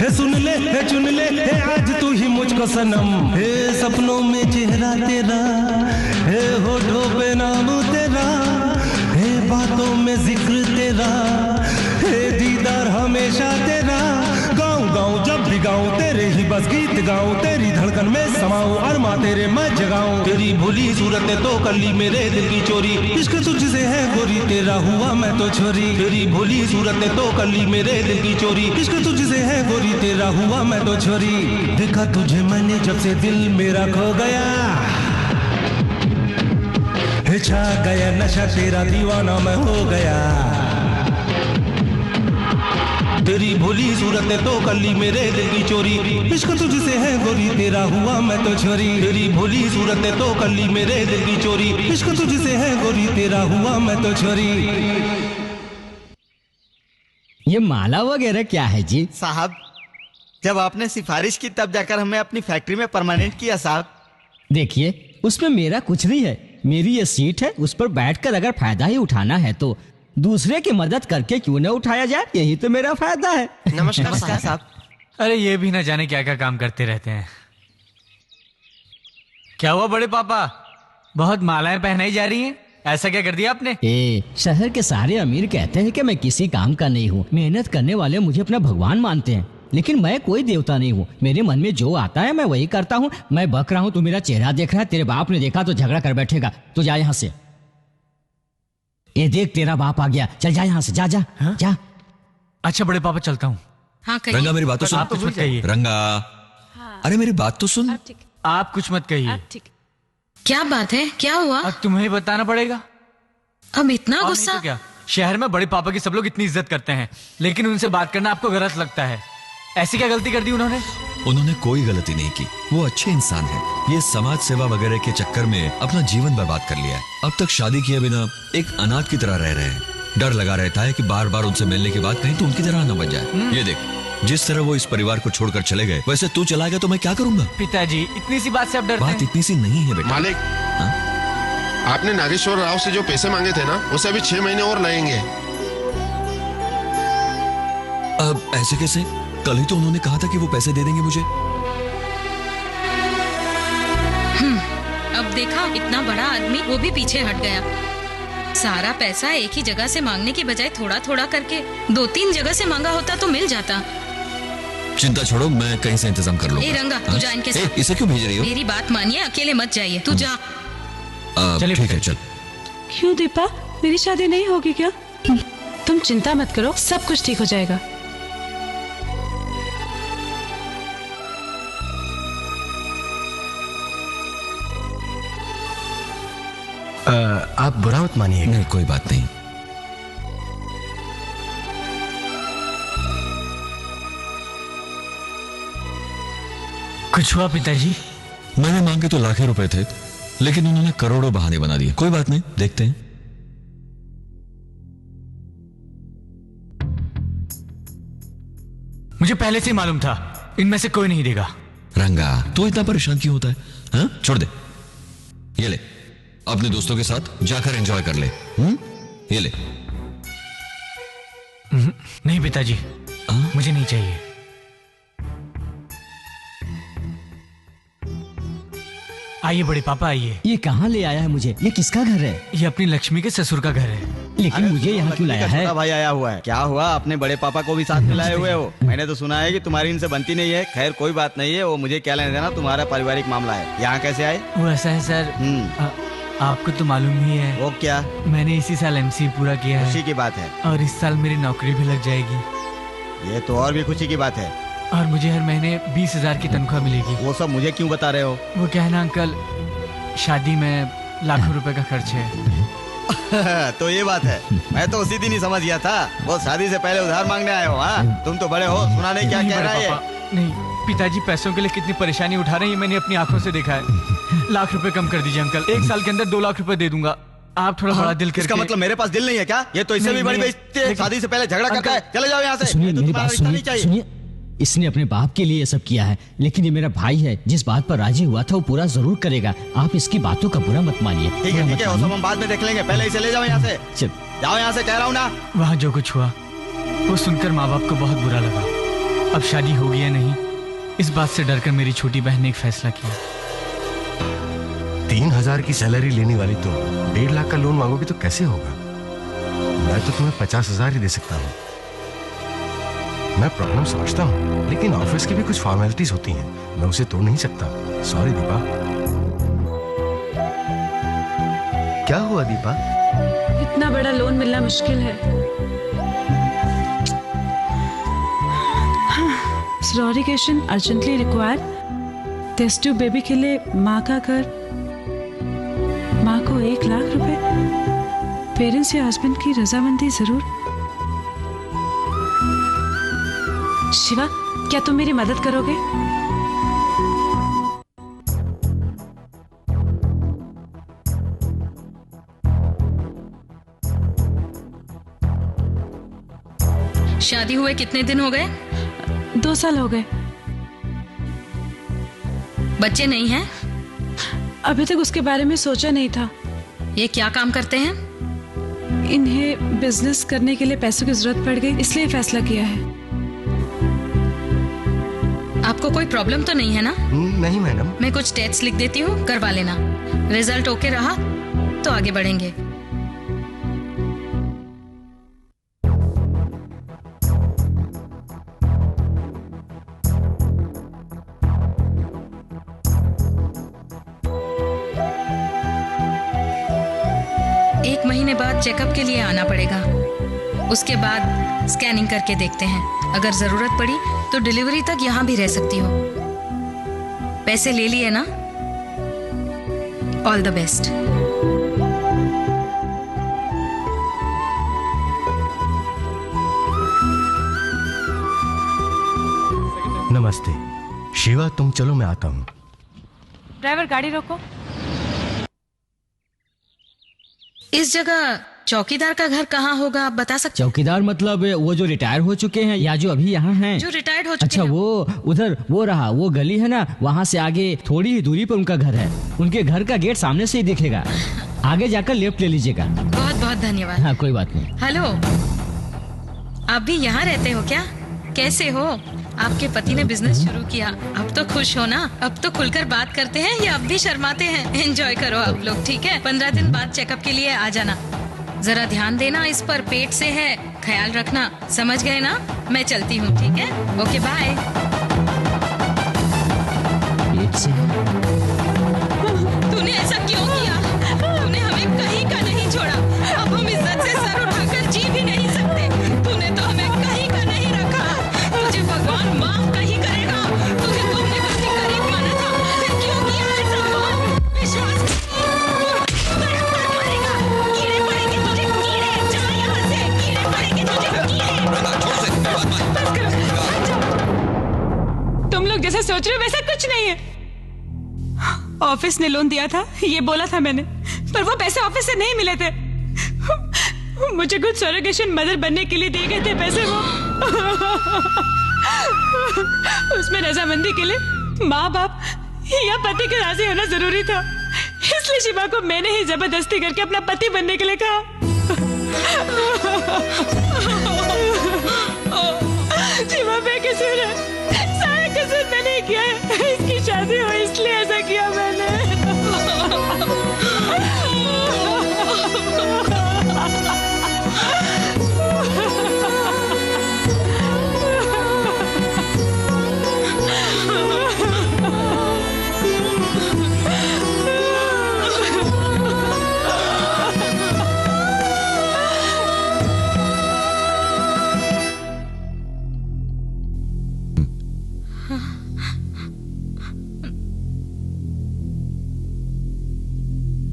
है सुन ले है चुन ले है आज तू ही मुझको सनम। है सपनों में चेहरा तेरा, है होठों पे नाम तेरा, है बातों में जिक्र तेरा, है दीदार हमेशा तेरा। गाऊं गाऊं जब भी गाऊं तेरे ही बस गीत गाऊं, तेरी धड़कन में समाऊं अरमा तेरे मैं जगाऊं। तेरी भूली सूरत ने तो कर ली मेरे दिल की चोरी, इश्क तुझसे है गोरी तेरा हुआ मैं तो छोरी। तेरी भूली सूरत ने तो कर ली मेरे दिल की चोरी, इश्क तुझसे है गोरी तेरा हुआ मैं तो छोरी। देखा तुझे मैंने जब से दिल मेरा खो गया, है छा गया नशा तेरा दीवाना मैं हो गया। तेरी भोली सूरत ने तो कर ली मेरे दिल की चोरी, इश्क तुझसे है गोरी तेरा हुआ मैं तो छोरी। तेरी भोली सूरत ने तो कर ली मेरे दिल की चोरी, इश्क तुझसे है गोरी तेरा हुआ मैं तो छोरी। ये माला वगैरह क्या है जी? साहब जब आपने सिफारिश की तब जाकर हमें अपनी फैक्ट्री में परमानेंट किया साहब। देखिए उसमें मेरा कुछ नहीं है, मेरी ये सीट है, उस पर बैठकर अगर फायदा ही उठाना है तो दूसरे की मदद करके क्यों न उठाया जाए, यही तो मेरा फायदा है। नमस्कार साहब। अरे ये भी ना जाने क्या क्या काम करते रहते हैं। क्या हुआ बड़े पापा, बहुत मालाएं पहनाई जा रही हैं, ऐसा क्या कर दिया आपने? शहर के सारे अमीर कहते हैं कि मैं किसी काम का नहीं हूँ, मेहनत करने वाले मुझे अपना भगवान मानते हैं, लेकिन मैं कोई देवता नहीं हूँ। मेरे मन में जो आता है मैं वही करता हूँ। मैं बक रहा हूँ, तू मेरा चेहरा देख रहा है, तेरे बाप ने देखा तो झगड़ा कर बैठेगा। तू जा यहाँ से। ये देख तेरा बाप आ गया, चल जा यहाँ से, जा जा जा। अच्छा बड़े पापा चलता हूँ। हाँ कहिए। रंगा मेरी बात तो सुन। आप कुछ मत कहिए। रंगा अरे मेरी बात तो सुन। आप कुछ मत कहिए। क्या बात है, क्या हुआ? अब तुम्हें बताना पड़ेगा। अब इतना और नहीं गुस्सा? तो क्या, शहर में बड़े पापा की सब लोग इतनी इज्जत करते हैं, लेकिन उनसे बात करना आपको गलत लगता है। ऐसी क्या गलती कर दी उन्होंने? उन्होंने कोई गलती नहीं की, वो अच्छे इंसान हैं। ये समाज सेवा वगैरह के चक्कर में अपना जीवन बर्बाद कर लिया है। अब तक शादी किए बिना एक अनाथ की तरह रह रहे हैं। डर लगा रहता है कि बार बार उनसे मिलने के बाद कहीं तो उनकी तरह न बन जाए। ये देख, जिस तरह वो इस परिवार को छोड़कर चले गए, वैसे तू चला गया तो मैं क्या करूंगा? पिताजी इतनी सी बात से आप डरते हैं? बात इतनी सी नहीं है बेटा। मालिक, आपने नागेश्वर राव से जो पैसे मांगे थे ना, उसे अभी 6 महीने और लगेंगे। अब ऐसे कैसे? कल ही तो उन्होंने कहा था कि वो पैसे दे देंगे मुझे। अब देखा, इतना बड़ा आदमी वो भी पीछे हट गया। सारा पैसा एक ही जगह से मांगने की बजाय थोड़ा थोड़ा करके 2-3 जगह से मांगा होता तो मिल जाता। चिंता छोड़ो, मैं कहीं से इंतजाम कर लूंगा। ए रंगा, तू जा इनके साथ। इसे क्यों भेज रही हो? मेरी बात मानिए, अकेले मत जाइए, तू जा। ठीक है चल। क्यों दीपा, मेरी शादी नहीं होगी क्या? तुम चिंता मत करो, सब कुछ ठीक हो जाएगा। आप बुरा मत मानिए। नहीं कोई बात नहीं। कुछ हुआ पिताजी? मैंने मांगे तो लाखों रुपए थे, लेकिन उन्होंने करोड़ों बहाने बना दिए। कोई बात नहीं, देखते हैं। मुझे पहले से ही मालूम था इनमें से कोई नहीं देगा। रंगा तू इतना परेशान क्यों होता है? हाँ? छोड़ दे, ये ले, अपने दोस्तों के साथ जाकर एंजॉय कर ले। ये ले। नहीं पिताजी, मुझे नहीं चाहिए। आइए बड़े पापा आइए। ये कहाँ ले आया है मुझे? ये किसका घर है? ये अपनी लक्ष्मी के ससुर का घर है। लेकिन मुझे यहाँ क्यों लाया है? भाई आया हुआ है। क्या हुआ, अपने बड़े पापा को भी साथ मिलाए हुए हो? मैंने तो सुना है कि तुम्हारी इनसे बनती नहीं है। खैर कोई बात नहीं है, वो मुझे क्या लेना देना, तुम्हारा पारिवारिक मामला है। यहाँ कैसे आए? वो ऐसा है सर, आपको तो मालूम ही है। वो क्या? मैंने इसी साल MC पूरा किया है। खुशी की बात है। और इस साल मेरी नौकरी भी लग जाएगी। ये तो और भी खुशी की बात है। और मुझे हर महीने 20,000 की तनख्वाह मिलेगी। वो सब मुझे क्यों बता रहे हो? वो क्या है ना अंकल, शादी में लाखों रुपए का खर्च है। तो ये बात है, मैं तो उसी दिन ही समझ गया था। वो शादी से पहले उधार मांगने आए हो? हाँ, तुम तो बड़े हो, सुना नहीं क्या कह रहा है? नहीं, पिताजी पैसों के लिए कितनी परेशानी उठा रहे हैं मैंने अपनी आंखों से देखा है। लाख रुपए कम कर दीजिए अंकल, 1 साल के अंदर 2 लाख रुपए दे दूंगा। आप थोड़ा बड़ा दिल इसका करके। मतलब मेरे पास दिल नहीं है क्या? ये तो इससे भी बड़ी बेइज्जती है। शादी से पहले झगड़ा करता है। चले जाओ यहाँ से। सुनिए तो मेरी तुम्हारा बात रिश्ता नहीं सुनिए चाहिए। सुनिए, इसने अपने बाप के लिए ये सब किया है, लेकिन ये मेरा भाई है, जिस बात पर राजी हुआ था वो पूरा जरूर करेगा। आप इसकी बातों का बुरा मत मानिए। ठीक है, वो सब हम बाद में देख लेंगे। पहले इसे ले जाओ यहाँ से। चल जाओ यहाँ से, कह रहा हूँ ना। वहाँ जो कुछ हुआ वो सुनकर माँ बाप को बहुत बुरा लगा। अब शादी होगी या नहीं, इस बात से डरकर मेरी छोटी बहन ने एक फैसला किया। 3,000 की सैलरी लेने वाली तुम 1.5 लाख का लोन मांगोगे तो कैसे होगा? मैं तो तुम्हें 50,000 ही दे सकता हूँ। मैं प्रॉब्लम समझता हूँ, लेकिन ऑफिस की भी कुछ फॉर्मेलिटीज होती हैं, मैं उसे तोड़ नहीं सकता। सॉरी दीपा। क्या हुआ दीपा? इतना बड़ा लोन मिलना मुश्किल है। स्लोरिकेशन urgently required. Test tube baby के लिए माँ का घर, माँ को 1 लाख रुपए, पेरेंट्स या हस्बैंड की रजामंदी जरूर। शिवा, क्या तुम मेरी मदद करोगे? शादी हुए कितने दिन हो गए? 2 साल हो गए। बच्चे नहीं हैं? अभी तक उसके बारे में सोचा नहीं था। ये क्या काम करते हैं? इन्हें बिजनेस करने के लिए पैसों की जरूरत पड़ गई, इसलिए फैसला किया है। आपको कोई प्रॉब्लम तो नहीं है ना? नहीं मैडम। मैं कुछ टेस्ट लिख देती हूँ, करवा लेना। रिजल्ट ओके रहा तो आगे बढ़ेंगे। एक महीने बाद चेकअप के लिए आना पड़ेगा। उसके बाद स्कैनिंग करके देखते हैं। अगर जरूरत पड़ी तो डिलीवरी तक यहाँ भी रह सकती हो। पैसे ले लिए ना? All the best. नमस्ते शिवा, तुम चलो मैं आता हूँ। ड्राइवर गाड़ी रोको। इस जगह चौकीदार का घर कहाँ होगा, आप बता सकते? चौकीदार मतलब वो जो रिटायर हो चुके हैं या जो अभी यहाँ हैं? जो रिटायर्ड हो चुके अच्छा, हैं। वो उधर वो रहा, वो गली है ना, वहाँ से आगे थोड़ी ही दूरी पर उनका घर है। उनके घर का गेट सामने से ही दिखेगा। आगे जाकर लेफ्ट ले लीजिएगा। बहुत बहुत धन्यवाद। हाँ, कोई बात नहीं। हेलो, आप भी यहाँ रहते हो क्या? कैसे हो? आपके पति ने बिजनेस शुरू किया, अब तो खुश हो ना? अब तो खुलकर बात करते हैं या अब भी शर्माते हैं? एंजॉय करो आप लोग, ठीक है? 15 दिन बाद चेकअप के लिए आ जाना। जरा ध्यान देना इस पर, पेट से है, ख्याल रखना। समझ गए ना? मैं चलती हूँ, ठीक है? Okay bye. पेट से तूने ऐसा क्यों किया? तूने हमें कहीं का नहीं छोड़ा। अब हम इज्जत से सर उठाकर जी भी नहीं सकते। तूने तो हमें कहीं का नहीं रखा। तुझे भगवान माफ कहीं करेगा। तुझे तो हमने काफी करीब माना था, फिर क्यों किया ऐसा? विश्वास मरेगा। कीड़े पड़ेंगे तुझे, कीड़े। चल यहाँ से, कीड़े पड़ेंगे तुझे, कीड़े। तुम लोग जैसा सोच रहे हो वैसा कुछ नहीं है। ऑफिस ने लोन दिया था, ये बोला था मैंने, पर वो पैसे ऑफिस से नहीं मिले थे। मुझे कुछ सरोगेशन मदर बनने के लिए दिए गए थे पैसे वो। उसमें रजामंदी के लिए माँ बाप या पति के राजी होना जरूरी था, इसलिए शिवा को मैंने ही जबरदस्ती करके अपना पति बनने के लिए कहा। शिवा बेकसूर है, सारा कसूर मैंने ही किया है। इसकी शादी हो इसलिए ऐसा किया मैंने।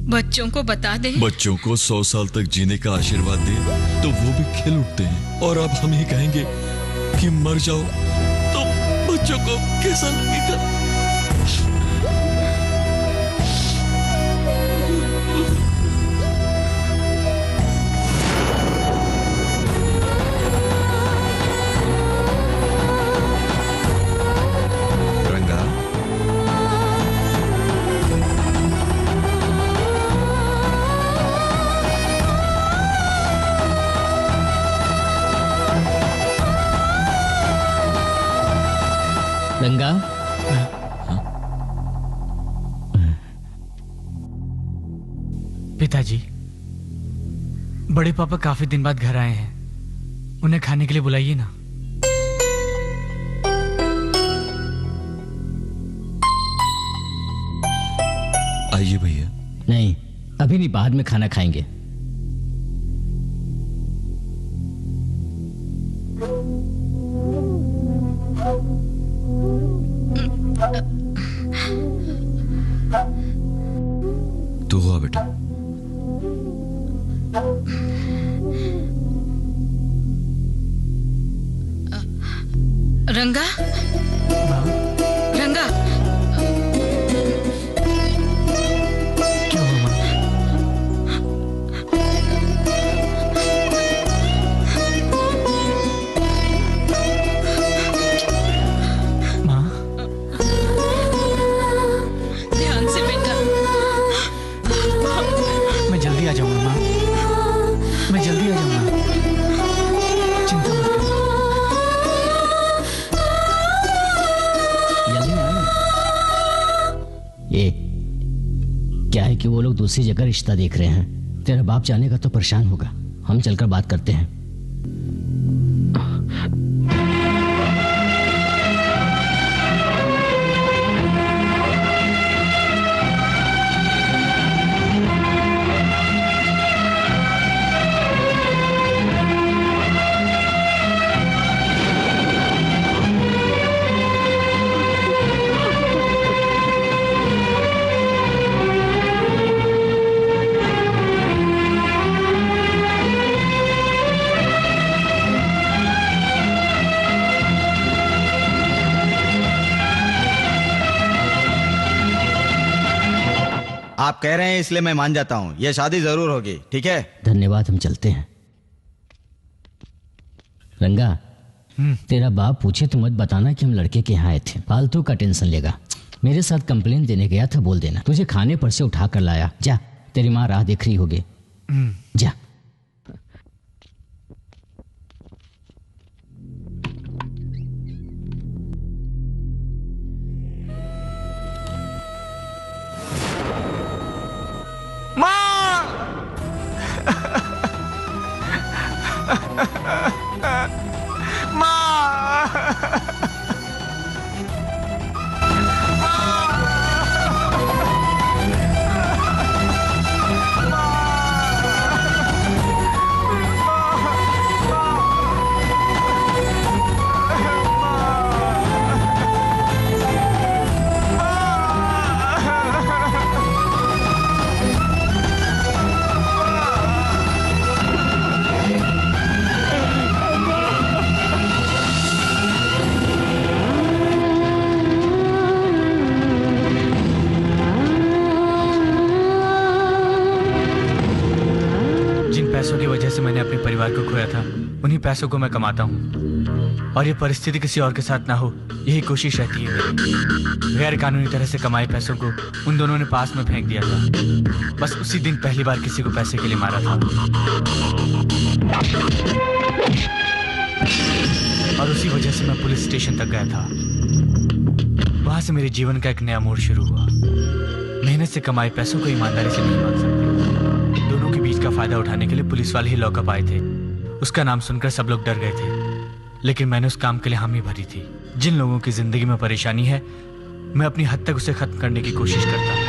बच्चों को बता दे। बच्चों को 100 साल तक जीने का आशीर्वाद दे तो वो भी खिल उठते हैं, और अब हम ही कहेंगे कि मर जाओ तो बच्चों को कैसा लगेगा? पिताजी, बड़े पापा काफी दिन बाद घर आए हैं, उन्हें खाने के लिए बुलाइए ना। आइए भैया। नहीं, अभी नहीं, बाद में खाना खाएंगे। तू हुआ बेटा। रंगा, रंगा, क्या हुआ माँ? ध्यान से बेटा। मैं जल्दी आ जाऊंगा माँ, मैं जल्दी आ जाऊंगा, चिंता मत करो। जल्दी आना। ये क्या है कि वो लोग दूसरी जगह रिश्ता देख रहे हैं। तेरा बाप जाने का तो परेशान होगा। हम चलकर बात करते हैं। आप कह रहे हैं इसलिए मैं मान जाता हूँ, ये शादी जरूर होगी, ठीक है? धन्यवाद, हम चलते हैं। रंगा, तेरा बाप पूछे तो मत बताना कि हम लड़के के यहाँ आए थे। फालतू का टेंशन लेगा। मेरे साथ कंप्लेन देने गया था, बोल देना। तुझे खाने पर से उठा कर लाया। जा, तेरी माँ राह देख रही होगी। जा। पैसों की वजह से मैंने अपने परिवार को खोया था, उन्हीं पैसों को मैं कमाता हूँ और ये परिस्थिति किसी और के साथ ना हो, यही कोशिश रहती है मेरी। गैर कानूनी तरह से कमाए पैसों को उन दोनों ने पास में फेंक दिया था। बस उसी दिन पहली बार किसी को पैसे के लिए मारा था और उसी वजह से मैं पुलिस स्टेशन तक गया था। वहां से मेरे जीवन का एक नया मोड़ शुरू हुआ। मेहनत से कमाए पैसों को ईमानदारी से नहीं मांग सकते। दोनों के बीच का फायदा उठाने के लिए पुलिस वाले ही लॉकअप आए थे। उसका नाम सुनकर सब लोग डर गए थे, लेकिन मैंने उस काम के लिए हामी भरी थी। जिन लोगों की जिंदगी में परेशानी है, मैं अपनी हद तक उसे खत्म करने की कोशिश करता हूँ।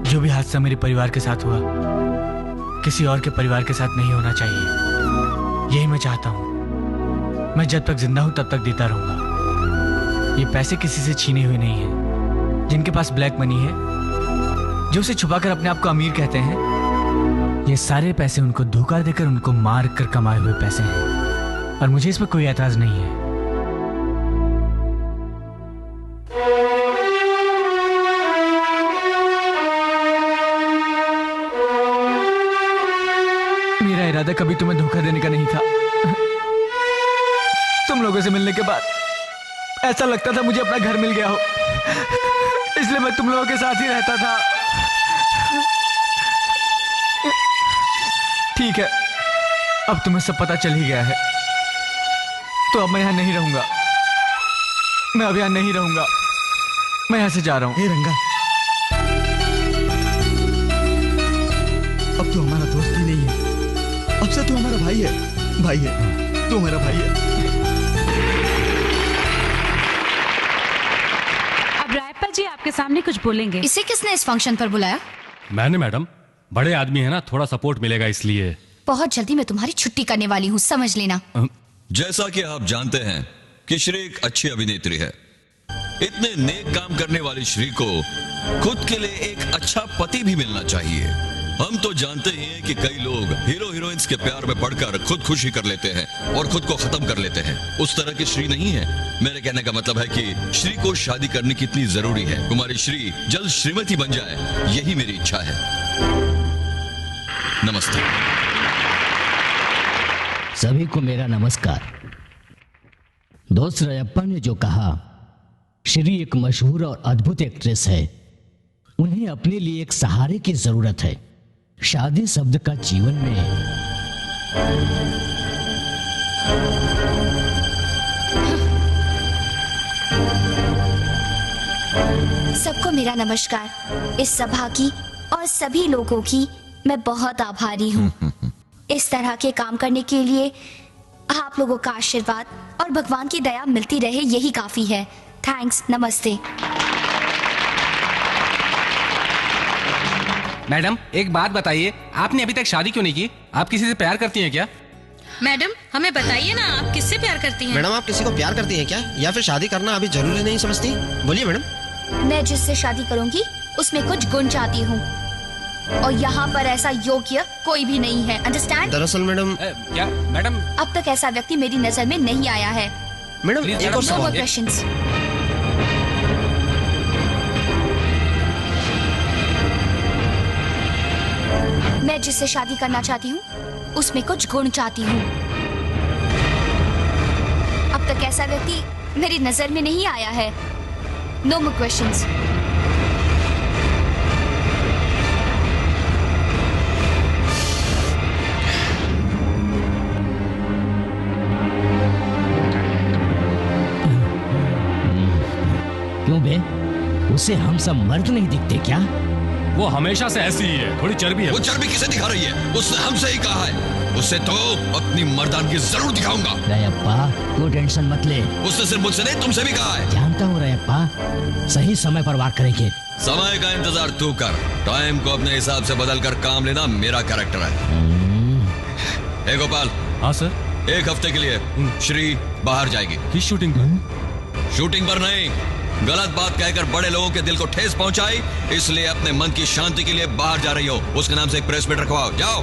जो भी हादसा मेरे परिवार के साथ हुआ, किसी और के परिवार के साथ नहीं होना चाहिए, यही मैं चाहता हूं। मैं जब तक जिंदा हूं तब तक देता रहूंगा। ये पैसे किसी से छीने हुए नहीं हैं। जिनके पास ब्लैक मनी है, जो उसे छुपाकर अपने आप को अमीर कहते हैं, ये सारे पैसे उनको धोखा देकर उनको मार कर कमाए हुए पैसे हैं और मुझे इस पर कोई एतराज नहीं है। मेरा इरादा कभी तुम्हें धोखा देने का नहीं था। तुम लोगों से मिलने के बाद ऐसा लगता था मुझे अपना घर मिल गया हो, इसलिए मैं तुम लोगों के साथ ही रहता था। ठीक है, अब तुम्हें सब पता चल ही गया है, तो अब मैं यहाँ नहीं रहूंगा। मैं अब यहाँ नहीं रहूंगा, मैं यहाँ से जा रहा हूँ। हे रंगा, अब तो हमारा दोस्त ही नहीं है, अब से तू हमारा भाई है। भाई है, तू हमारा भाई है। अब रायप्पा जी आपके सामने कुछ बोलेंगे। इसे किसने इस फंक्शन पर बुलाया? मैंने मैडम, बड़े आदमी है ना, थोड़ा सपोर्ट मिलेगा इसलिए। बहुत जल्दी मैं तुम्हारी छुट्टी करने वाली हूँ, समझ लेना। जैसा कि आप जानते हैं कि श्री एक अच्छी अभिनेत्री है। इतने नेक काम करने वाली श्री को खुद के लिए एक अच्छा पति भी मिलना चाहिए। हम तो जानते ही हैं कि कई लोग हीरो हीरोइंस के प्यार में पड़कर खुदकुशी कर लेते हैं और खुद को खत्म कर लेते हैं। उस तरह की श्री नहीं है। मेरे कहने का मतलब है कि श्री को शादी करनी कितनी जरूरी है। कुमारी श्री जल्द श्रीमती बन जाए, यही मेरी इच्छा है। नमस्ते। सभी को मेरा नमस्कार। दोस्त रायप्पा ने जो कहा, श्री एक मशहूर और अद्भुत एक्ट्रेस है। उन्हें अपने लिए एक सहारे की जरूरत है। शादी शब्द का जीवन में सबको मेरा नमस्कार। इस सभा की और सभी लोगों की मैं बहुत आभारी हूँ। इस तरह के काम करने के लिए आप लोगों का आशीर्वाद और भगवान की दया मिलती रहे, यही काफी है। थैंक्स। नमस्ते। मैडम, एक बात बताइए, आपने अभी तक शादी क्यों नहीं की? आप किसी से प्यार करती हैं क्या? मैडम, हमें बताइए ना, आप किससे प्यार करती हैं? मैडम, आप किसी को प्यार करती हैं क्या, या फिर शादी करना अभी जरूरी नहीं समझती? बोलिए मैडम। मैं जिससे शादी करूंगी उसमें कुछ गुण चाहती हूँ, और यहाँ पर ऐसा योग्य कोई भी नहीं है। अंडरस्टैंड? दरअसल मैडम, क्या मैडम? अब तक ऐसा व्यक्ति मेरी नजर में नहीं आया है। मैडम एक और सवाल। क्वेश्चंस। मैं जिससे शादी करना चाहती हूँ उसमें कुछ गुण चाहती हूँ। अब तक ऐसा व्यक्ति मेरी नजर में नहीं आया है। No more questions. क्यों बे, उसे हम सब मर्द नहीं दिखते क्या? वो हमेशा से ऐसी ही है, थोड़ी चर्बी है। वो चर्बी किसे दिखा रही है? उसने हमसे ही कहा है। उससे तो अपनी मर्दानगी जरूर दिखाऊंगा। रायप्पा, तू टेंशन मत ले। उसने सिर्फ मुझसे नहीं, तुमसे भी कहा है। जानता हूँ रायप्पा, सही समय पर वार करेंगे। समय का इंतजार तू कर। टाइम को अपने हिसाब से बदल कर काम लेना मेरा कैरेक्टर है। ए गोपाल। हाँ सर। एक हफ्ते के लिए श्री बाहर जाएगी। किस शूटिंग पर? शूटिंग पर नहीं, गलत बात कहकर बड़े लोगों के दिल को ठेस पहुंचाई, इसलिए अपने मन की शांति के लिए बाहर जा रही हो। उसके नाम से एक प्रेस मीट रखवाओ। जाओ,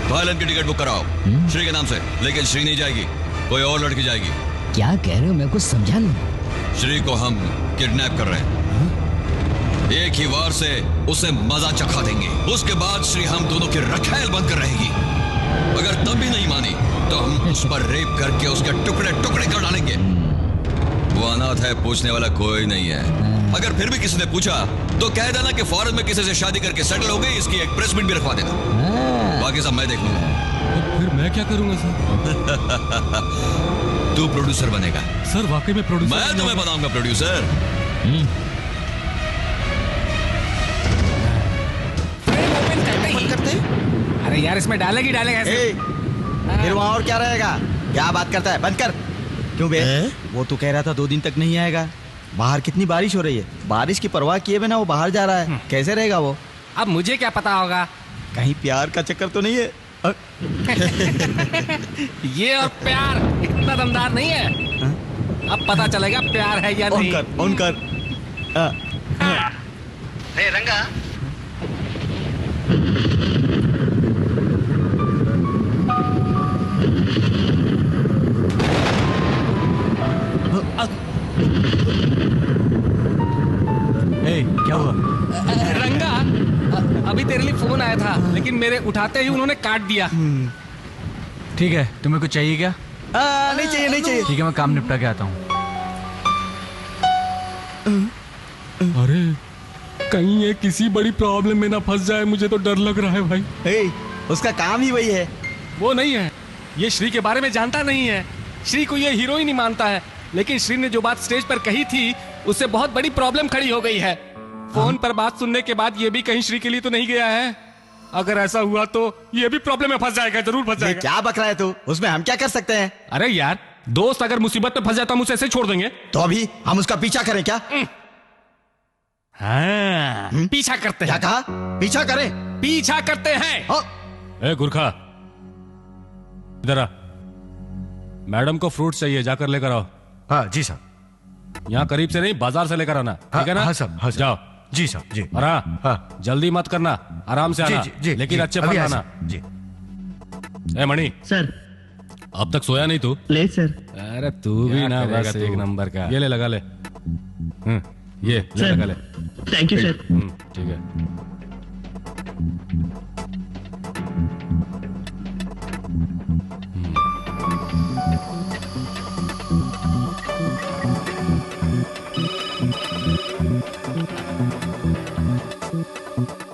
थाईलैंड की टिकट बुक कराओ श्री के नाम से। लेकिन श्री नहीं जाएगी, कोई और लड़की जाएगी। क्या कह रहे हो, मैं कुछ समझा नहीं। श्री को हम किडनैप कर रहे हैं। एक ही वार से उसे मजा चखा देंगे। उसके बाद श्री हम दोनों की रखेल बनकर रहेगी। अगर तब भी नहीं मानी तो हम उस पर रेप करके उसके टुकड़े टुकड़े कर डालेंगे। वो अनाथ है, पूछने वाला कोई नहीं है। अगर फिर भी किसी ने पूछा तो कह देना कि फॉरेन में किसी से शादी करके सेटल हो गई। इसकी एक प्रेस मीट भी रखवा देना। बाकी सब मैं देख लूंगा। तो फिर मैं क्या करूंगा सर? तू प्रोड्यूसर बनेगा। सर वाकई में प्रोड्यूसर? मैं तुम्हें बनाऊंगा प्रोड्यूसर। करते हैं? अरे यार, इसमें डालेगी डालेगा ऐसे। फिर वहाँ और क्या रहेगा? क्या बात करता है, बंद कर। क्यों बे? वो तो कह रहा था 2 दिन तक नहीं आएगा। बाहर कितनी बारिश हो रही है, बारिश की परवाह किए बिना वो बाहर जा रहा है। कैसे रहेगा वो? अब मुझे क्या पता होगा? कहीं प्यार का चक्कर तो नहीं है? ये और प्यार इतना दमदार नहीं है। अब पता चलेगा प्यार है या नहीं। ऑन कर। हे रंगा, क्या हुआ? रंगा, अभी तेरे लिए फोन आया था, लेकिन मेरे उठाते ही उन्होंने काट दिया। ठीक है, तुम्हें कुछ चाहिए क्या? नहीं चाहिए, नहीं चाहिए। ठीक है, मैं काम निपटा के आता हूँ। अरे कहीं ये किसी बड़ी प्रॉब्लम में ना फंस जाए, मुझे तो डर लग रहा है भाई। उसका काम ही वही है। वो नहीं है। ये श्री के बारे में जानता नहीं है। श्री को ये हीरो ही नहीं मानता है। लेकिन श्री ने जो बात स्टेज पर कही थी उससे बहुत बड़ी प्रॉब्लम खड़ी हो गई है। फोन पर बात सुनने के बाद ये भी कहीं श्री के लिए तो नहीं गया है। अगर ऐसा हुआ तो ये भी प्रॉब्लम में फंस जाएगा, जरूर फंस जाएगा। क्या बक रहा है तू? उसमें हम क्या कर सकते हैं? अरे यार, दोस्त अगर मुसीबत में फंस जाता हम उसे ऐसे छोड़ देंगे? तो अभी हम उसका पीछा करें क्या? हाँ, पीछा करते हैं। क्या कहा? पीछा करें? पीछा करते हैं। ए गुरखा, इधर आ। मैडम को फ्रूट चाहिए, जाकर लेकर आओ। हाँ जी साहब। यहाँ करीब से नहीं, बाजार से लेकर आना, ठीक है ना? हाँ साहब, हाँ जाओ। जी साहब, जी। और हाँ, जल्दी मत करना, आराम से आना, लेकिन अच्छे फल आना। जी। ए मणि सर, अब तक सोया नहीं तू? ले सर। अरे तू भी ना, बस एक नंबर का। ये ले, लगा ले। ये ले, लगा ले। Thank you sir. ठीक है।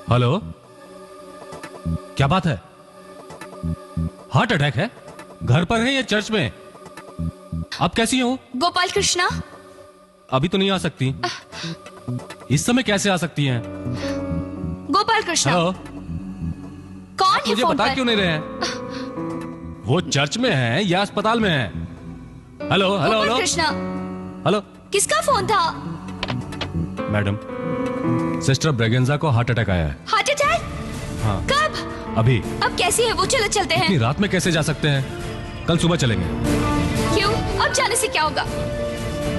हेलो, क्या बात है? हार्ट अटैक है? घर पर है या चर्च में? आप कैसी हो? गोपाल कृष्णा। अभी तो नहीं आ सकती। इस समय कैसे आ सकती हैं? गोपाल कृष्णा। हेलो, कौन है मुझे फोन बता पर? क्यों नहीं रहे हैं? वो चर्च में है या अस्पताल में है? Hello hello Gopal hello Krishna, hello. किसका फोन था? मैडम, सिस्टर ब्रेगेंजा को हार्ट अटैक आया है। Heart attack? हाँ। कब? अभी। अब कैसी है वो? चलो चलते इतनी हैं। रात में कैसे जा सकते हैं? कल सुबह चलेंगे। क्यों? अब जाने से क्या होगा?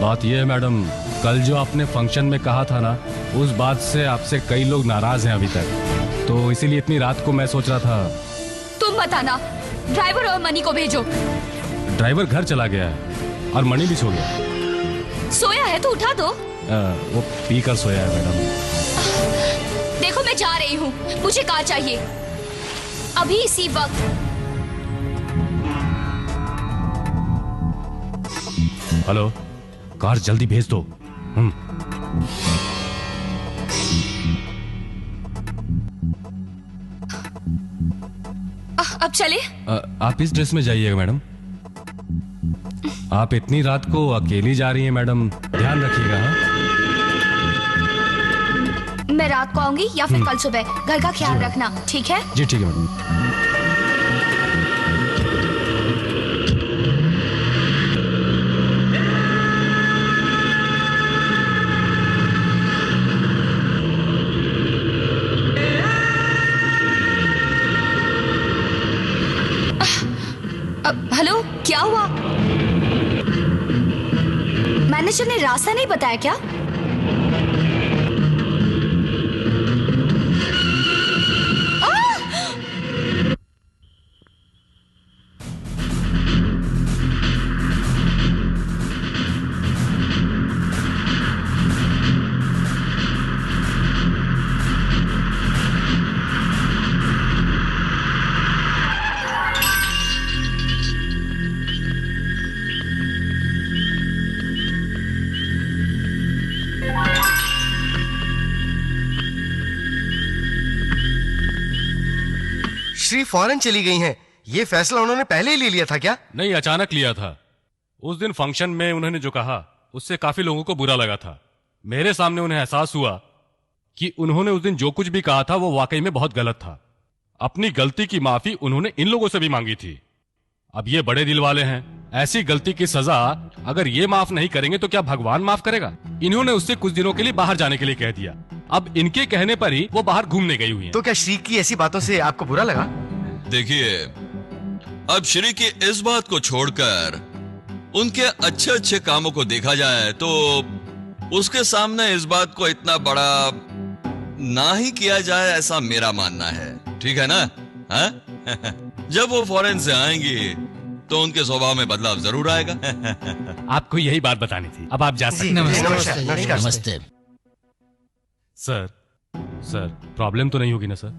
बात यह है मैडम, कल जो आपने फंक्शन में कहा था ना, उस बात से आपसे कई लोग नाराज हैं अभी तक, तो इसीलिए इतनी रात को मैं सोच रहा था। तुम मत आना, ड्राइवर और मनी को भेजो। ड्राइवर घर चला गया है और मणि भी सो गया। सोया है तो उठा दो। वो पी कर सोया है मैडम। देखो मैं जा रही हूँ, मुझे कार चाहिए अभी इसी वक्त। हेलो, कार जल्दी भेज दो। अब चले? आप इस ड्रेस में जाइएगा मैडम। आप इतनी रात को अकेली जा रही हैं मैडम, ध्यान रखिएगा। हाँ? मैं रात को आऊंगी या फिर कल सुबह। घर का ख्याल रखना, ठीक है? जी ठीक है मैडम। हेलो, क्या हुआ? मैनेजर ने रास्ता नहीं बताया क्या? श्री फॉरेन चली गई हैं। ये फैसला उन्होंने पहले ही ले लिया था क्या? नहीं, अचानक लिया था। उस दिन फंक्शन में उन्होंने जो कहा उससे काफी लोगों को बुरा लगा था। मेरे सामने उन्हें एहसास हुआ कि उन्होंने उस दिन जो कुछ भी कहा था वो वाकई में बहुत गलत था। अपनी गलती की माफी उन्होंने इन लोगों से भी मांगी थी। अब ये बड़े दिल वाले हैं, ऐसी गलती की सजा अगर ये माफ नहीं करेंगे तो क्या भगवान माफ करेगा? इन्होंने उससे कुछ दिनों के लिए बाहर जाने के लिए कह दिया। अब इनके कहने पर ही वो बाहर घूमने गई हुई हैं। तो क्या श्री की ऐसी बातों से आपको बुरा लगा? देखिए, अब श्री की इस बात को छोड़कर उनके अच्छे अच्छे कामों को देखा जाए तो उसके सामने इस बात को इतना बड़ा ना ही किया जाए, ऐसा मेरा मानना है। ठीक है ना? हा? जब वो फॉरेन से आएंगी तो उनके स्वभाव में बदलाव जरूर आएगा। आपको यही बात बतानी थी। अब आप जा सकते हैं। नमस्ते। सर, प्रॉब्लम तो नहीं होगी ना सर?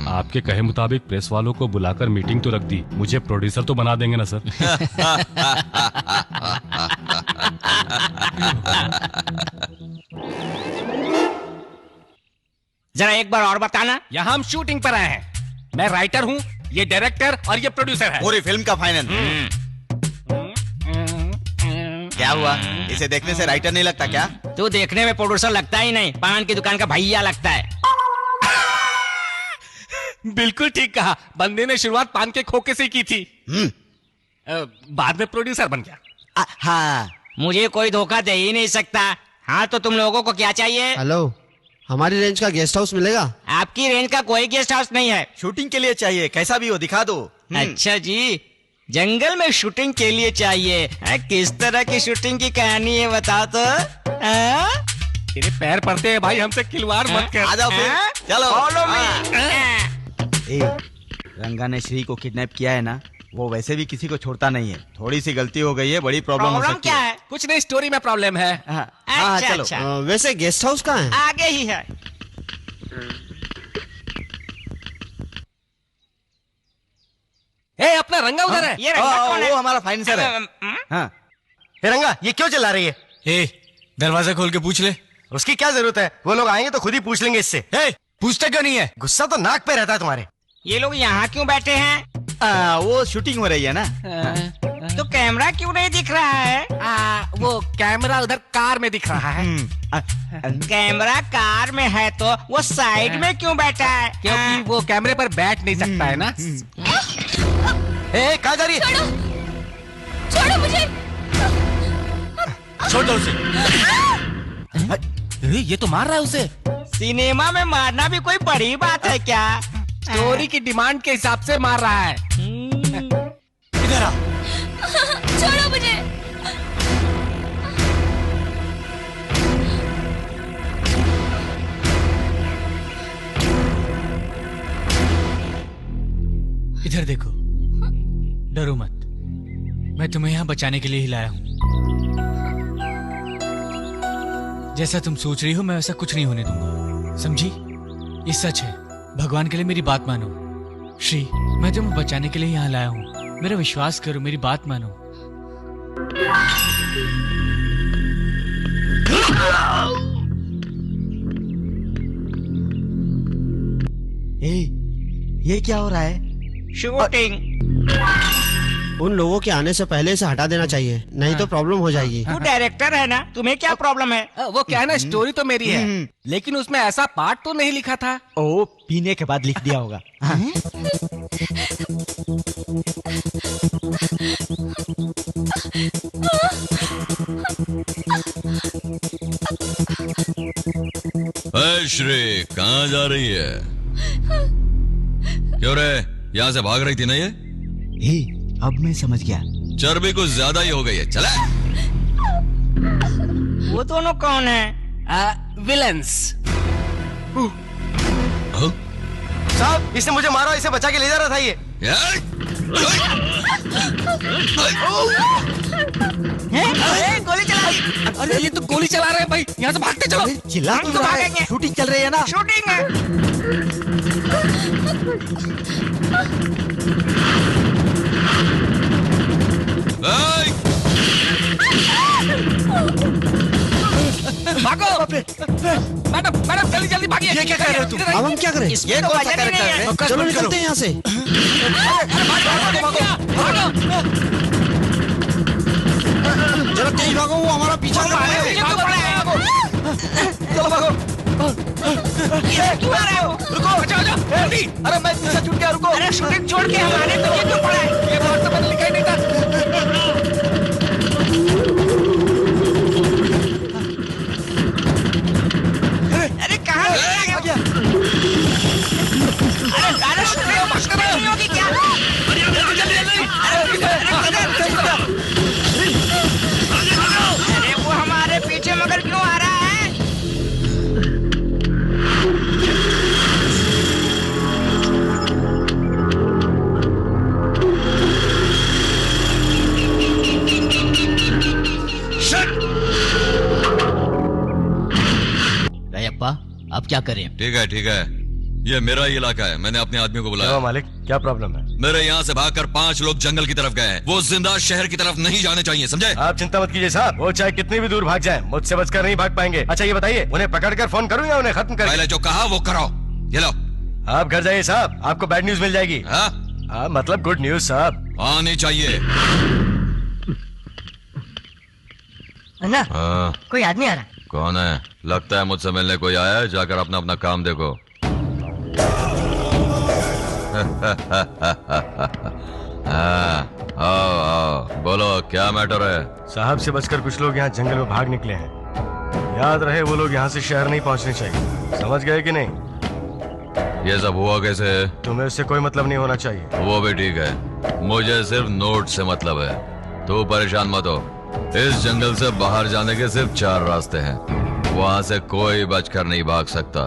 आपके कहे मुताबिक प्रेस वालों को बुलाकर मीटिंग तो रख दी, मुझे प्रोड्यूसर तो बना देंगे ना सर? जरा एक बार और बताना। यहाँ हम शूटिंग पर आए हैं। मैं राइटर हूँ, ये डायरेक्टर और ये प्रोड्यूसर है। पूरी फिल्म का फाइनल। क्या हुआ? इसे देखने से राइटर नहीं लगता क्या? तू देखने में प्रोड्यूसर लगता ही नहीं, पान की दुकान का भैया लगता है। बिल्कुल ठीक कहा। बंदे ने शुरुआत पान के खोखे से की थी, बाद में प्रोड्यूसर बन गया। हाँ, मुझे कोई धोखा दे ही नहीं सकता। हाँ, तो तुम लोगों को क्या चाहिए? हेलो, हमारी रेंज का गेस्ट हाउस मिलेगा? आपकी रेंज का कोई गेस्ट हाउस नहीं है। शूटिंग के लिए चाहिए, कैसा भी हो दिखा दो। अच्छा जी, जंगल में शूटिंग के लिए चाहिए। किस तरह की शूटिंग की कहानी है बताओ तो। तेरे पैर पड़ते हैं भाई, हमसे खिलवाड़ मत कर। आ जाओ फिर, चलो। Follow me. रंगा ने श्री को किडनैप किया है ना, वो वैसे भी किसी को छोड़ता नहीं है। थोड़ी सी गलती हो गई है, बड़ी प्रॉब्लम हो सकती है। कुछ नहीं, स्टोरी में प्रॉब्लम है। हाँ, चलो। वैसे गेस्ट हाउस कहाँ है? आगे ही है। अपना रंगा उधर है। ये रंगा कौन है? वो हमारा फाइनेंसर है। हाँ। रंगा, ये क्यों चिल्ला रही है? दरवाजा खोल के पूछ ले। उसकी क्या जरूरत है? वो लोग आएंगे तो खुद ही पूछ लेंगे इससे। पूछते क्यों नहीं है? गुस्सा तो नाक पे रहता है तुम्हारे। ये लोग यहाँ क्यों बैठे हैं? वो शूटिंग हो रही है ना। तो कैमरा क्यों नहीं दिख रहा है? वो कैमरा उधर कार में दिख रहा है। कैमरा कार में है तो वो साइड में क्यों बैठा है? क्योंकि वो कैमरे पर बैठ नहीं सकता है ना। कहाँ जा रही है? छोड़ो मुझे। छोड़ दो उसे। ये तो मार रहा है उसे। सिनेमा में मारना भी कोई बड़ी बात है क्या? स्टोरी की डिमांड के हिसाब से मार रहा है। इधर आ। छोड़ो मुझे। इधर देखो, डरो मत, मैं तुम्हें यहाँ बचाने के लिए ही लाया हूँ। जैसा तुम सोच रही हो मैं वैसा कुछ नहीं होने दूंगा, समझी? ये सच है, भगवान के लिए मेरी बात मानो। श्री, मैं तुम्हें बचाने के लिए यहाँ लाया हूँ, मेरा विश्वास करो, मेरी बात मानो। ये क्या हो रहा है? शूटिंग। उन लोगों के आने से पहले इसे हटा देना चाहिए, नहीं तो प्रॉब्लम हो जाएगी। तू डायरेक्टर है ना, तुम्हें क्या प्रॉब्लम है? वो क्या है ना, स्टोरी तो मेरी है, लेकिन उसमें ऐसा पार्ट तो नहीं लिखा था। ओ, पीने के बाद लिख दिया होगा। श्री, कहाँ जा रही है? क्यों रे, यहाँ से भाग रही थी ना ये? अब मैं समझ गया, चर्बी कुछ ज्यादा ही हो गई है। चला। वो दोनों कौन है? विलन्स। साहब, इसने मुझे मारा, इसे बचा के ले जा रहा था ये। गोली चला। अरे ये तो गोली चला रहे हैं भाई, यहाँ से भागते चलो। चिल्ला हम तो भागेंगे। शूटिंग चल रही है ना। शूटिंग है। भागो। मैडम, मैडम जल्दी जल्दी भागिए। ये क्या कर रहे हो तुम? अब हम क्या करें? ये कौन सा कैरेक्टर है? चलो निकलते हैं यहाँ से। चलो तेज भागो, वो हमारा पीछा कर रहा है। चलो भागो। क्यों आ रहे हो? रुको, बचाओ, जल्दी। अरे मैं पीछे छूट गया, रुको। अरे शूटिंग छोड़ के हमारे तो ये क्यों पड़ा है? ये बात तो मैंने लिखा ही नहीं था। अरे कहाँ आ गया? अरे शूटिंग नहीं होगी क्या? अरे वो हमारे पीछे मगर क्यों आ रहा है? रैयप्पा, अब क्या करें? ठीक है, ठीक है, ये मेरा ही इलाका है, मैंने अपने आदमियों को बुलाया। मालिक, क्या प्रॉब्लम है? मेरे यहाँ से भागकर 5 लोग जंगल की तरफ गए हैं, वो जिंदा शहर की तरफ नहीं जाने चाहिए, समझे? आप चिंता मत कीजिए साहब, वो चाहे कितनी भी दूर भाग जाएं, मुझसे बचकर नहीं भाग पाएंगे। अच्छा ये बताइए, उन्हें पकड़कर फोन करूं या उन्हें खत्म करूं? पहले जो कहा वो करो। ये लो। आप घर जाइए साहब, आपको बैड न्यूज मिल जाएगी। हाँ मतलब गुड न्यूज साहब। आनी चाहिए। अन्ना, हाँ कोई आदमी आ रहा। कौन है? लगता है मुझसे मिलने कोई आया है। जाकर अपना अपना काम देखो। आओ आओ, बोलो क्या मैटर है? साहब से बचकर कुछ लोग यहाँ जंगल में भाग निकले हैं। याद रहे वो लोग यहाँ से शहर नहीं पहुँचने चाहिए। समझ गए कि नहीं? ये सब हुआ कैसे? तुम्हें उससे कोई मतलब नहीं होना चाहिए। वो भी ठीक है, मुझे सिर्फ नोट से मतलब है। तू परेशान मत हो। इस जंगल से बाहर जाने के सिर्फ 4 रास्ते हैं। वहाँ से कोई बचकर नहीं भाग सकता।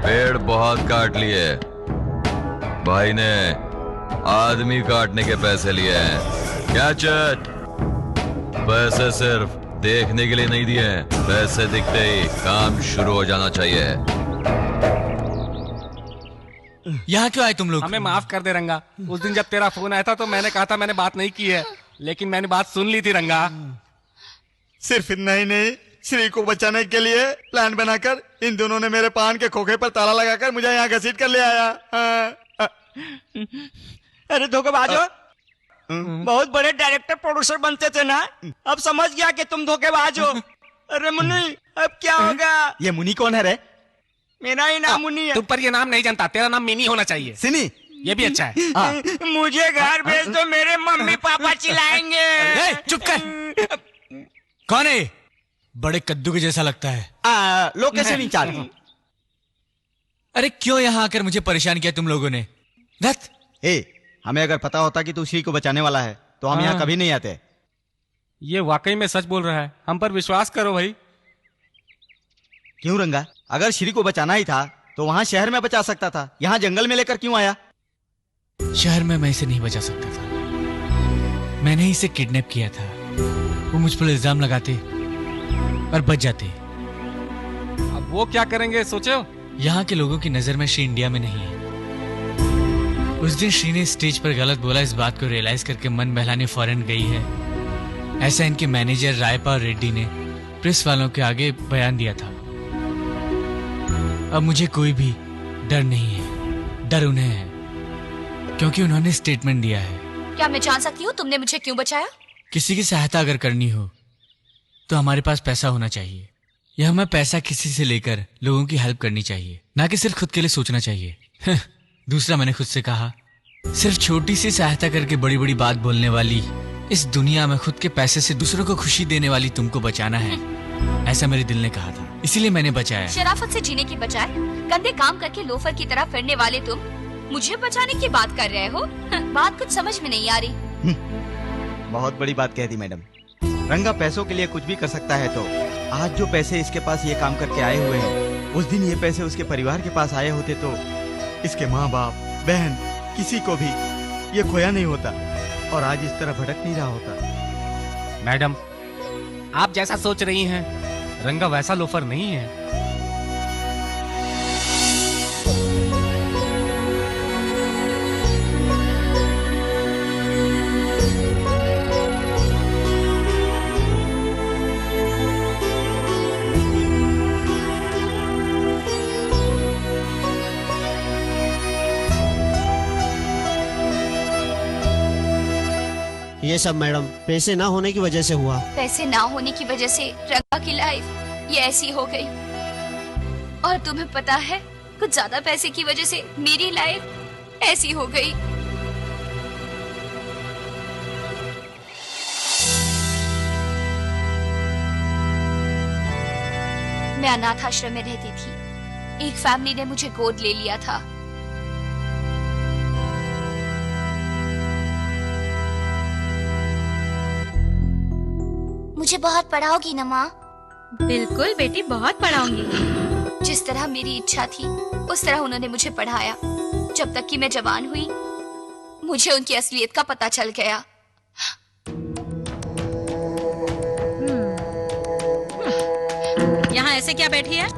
पेड़ बहुत काट लिए। भाई ने आदमी काटने के पैसे लिए हैं। क्या चट? पैसे सिर्फ देखने के लिए नहीं दिए हैं। पैसे दिखते ही काम शुरू हो जाना चाहिए। यहाँ क्यों आए तुम लोग? हमें माफ कर दे रंगा। उस दिन जब तेरा फोन आया था तो मैंने कहा था मैंने बात नहीं की है, लेकिन मैंने बात सुन ली थी रंगा। सिर्फ इतना ही नहीं, श्री को बचाने के लिए प्लान बनाकर इन दोनों ने मेरे पान के खोखे पर ताला लगाकर मुझे यहाँ घसीट कर ले आया। अरे धोखेबाजो, बहुत बड़े डायरेक्टर प्रोड्यूसर बनते थे ना, अब समझ गया कि तुम धोखेबाज हो। अरे मुन्नी, अब क्या होगा? ये मुन्नी कौन है रे? मेरा ही नाम मुन्नी है। तुम पर ये नाम नहीं जानता, तेरा नाम मिनी होना चाहिए। सिनी, ये भी अच्छा है। मुझे घर भेज दो, मेरे मम्मी पापा चिल्लाएंगे। चुप कर। कौन है? बड़े कद्दू के जैसा लगता है। Location incharge. अरे क्यों यहाँ आकर मुझे परेशान किया तुम लोगों ने? हमें अगर पता होता कि तू श्री को बचाने वाला है तो हम यहाँ कभी नहीं आते। ये वाकई में सच बोल रहा है, हम पर विश्वास करो भाई। क्यों रंगा? अगर श्री को बचाना ही था तो वहाँ शहर में बचा सकता था, यहाँ जंगल में लेकर क्यों आया? शहर में मैं इसे नहीं बचा सकता था। मैंने ही इसे किडनैप किया था। वो मुझ पर इल्जाम लगाते और बच जाते। अब वो क्या करेंगे सोचो? यहाँ के लोगों की नजर में श्री इंडिया में नहीं है। उस दिन श्री ने स्टेज पर गलत बोला, इस बात को रियलाइज करके मन बहलाने फौरन गई है। ऐसा इनके मैनेजर रायपा रेड्डी ने प्रेस वालों के आगे बयान दिया था। अब मुझे कोई भी डर नहीं है, डर उन्हें है, क्योंकि उन्होंने स्टेटमेंट दिया है। क्या मैं जान सकती हूँ तुमने मुझे क्यों बचाया? किसी की सहायता अगर करनी हो तो हमारे पास पैसा होना चाहिए, या हमें पैसा किसी से लेकर लोगों की हेल्प करनी चाहिए, ना कि सिर्फ खुद के लिए सोचना चाहिए। दूसरा, मैंने खुद से कहा, सिर्फ छोटी सी सहायता करके बड़ी बड़ी बात बोलने वाली इस दुनिया में खुद के पैसे से दूसरों को खुशी देने वाली तुमको बचाना है, ऐसा मेरे दिल ने कहा था, इसीलिए मैंने बचाया। शराफत से जीने की बजाय गंदे काम करके लोफर की तरह फिरने वाले तुम मुझे बचाने की बात कर रहे हो? बात कुछ समझ में नहीं आ रही। बहुत बड़ी बात कह दी मैडम। रंगा पैसों के लिए कुछ भी कर सकता है, तो आज जो पैसे इसके पास ये काम करके आए हुए हैं, उस दिन ये पैसे उसके परिवार के पास आए होते तो इसके माँ बाप, बहन, किसी को भी ये खोया नहीं होता और आज इस तरह भटक नहीं रहा होता। मैडम, आप जैसा सोच रही हैं, रंगा वैसा लोफर नहीं है। ये सब मैडम पैसे ना होने की वजह से हुआ। पैसे ना होने की वजह से रंगा की लाइफ ये ऐसी हो गई, और तुम्हें पता है कुछ ज्यादा पैसे की वजह से मेरी लाइफ ऐसी हो गई। मैं अनाथ आश्रम में रहती थी। एक फैमिली ने मुझे गोद ले लिया था। मुझे बहुत पढ़ाओगी ना माँ? बिल्कुल बेटी, बहुत पढ़ाऊंगी। जिस तरह मेरी इच्छा थी उस तरह उन्होंने मुझे पढ़ाया। जब तक कि मैं जवान हुई, मुझे उनकी असलियत का पता चल गया। यहाँ ऐसे क्या बैठी है?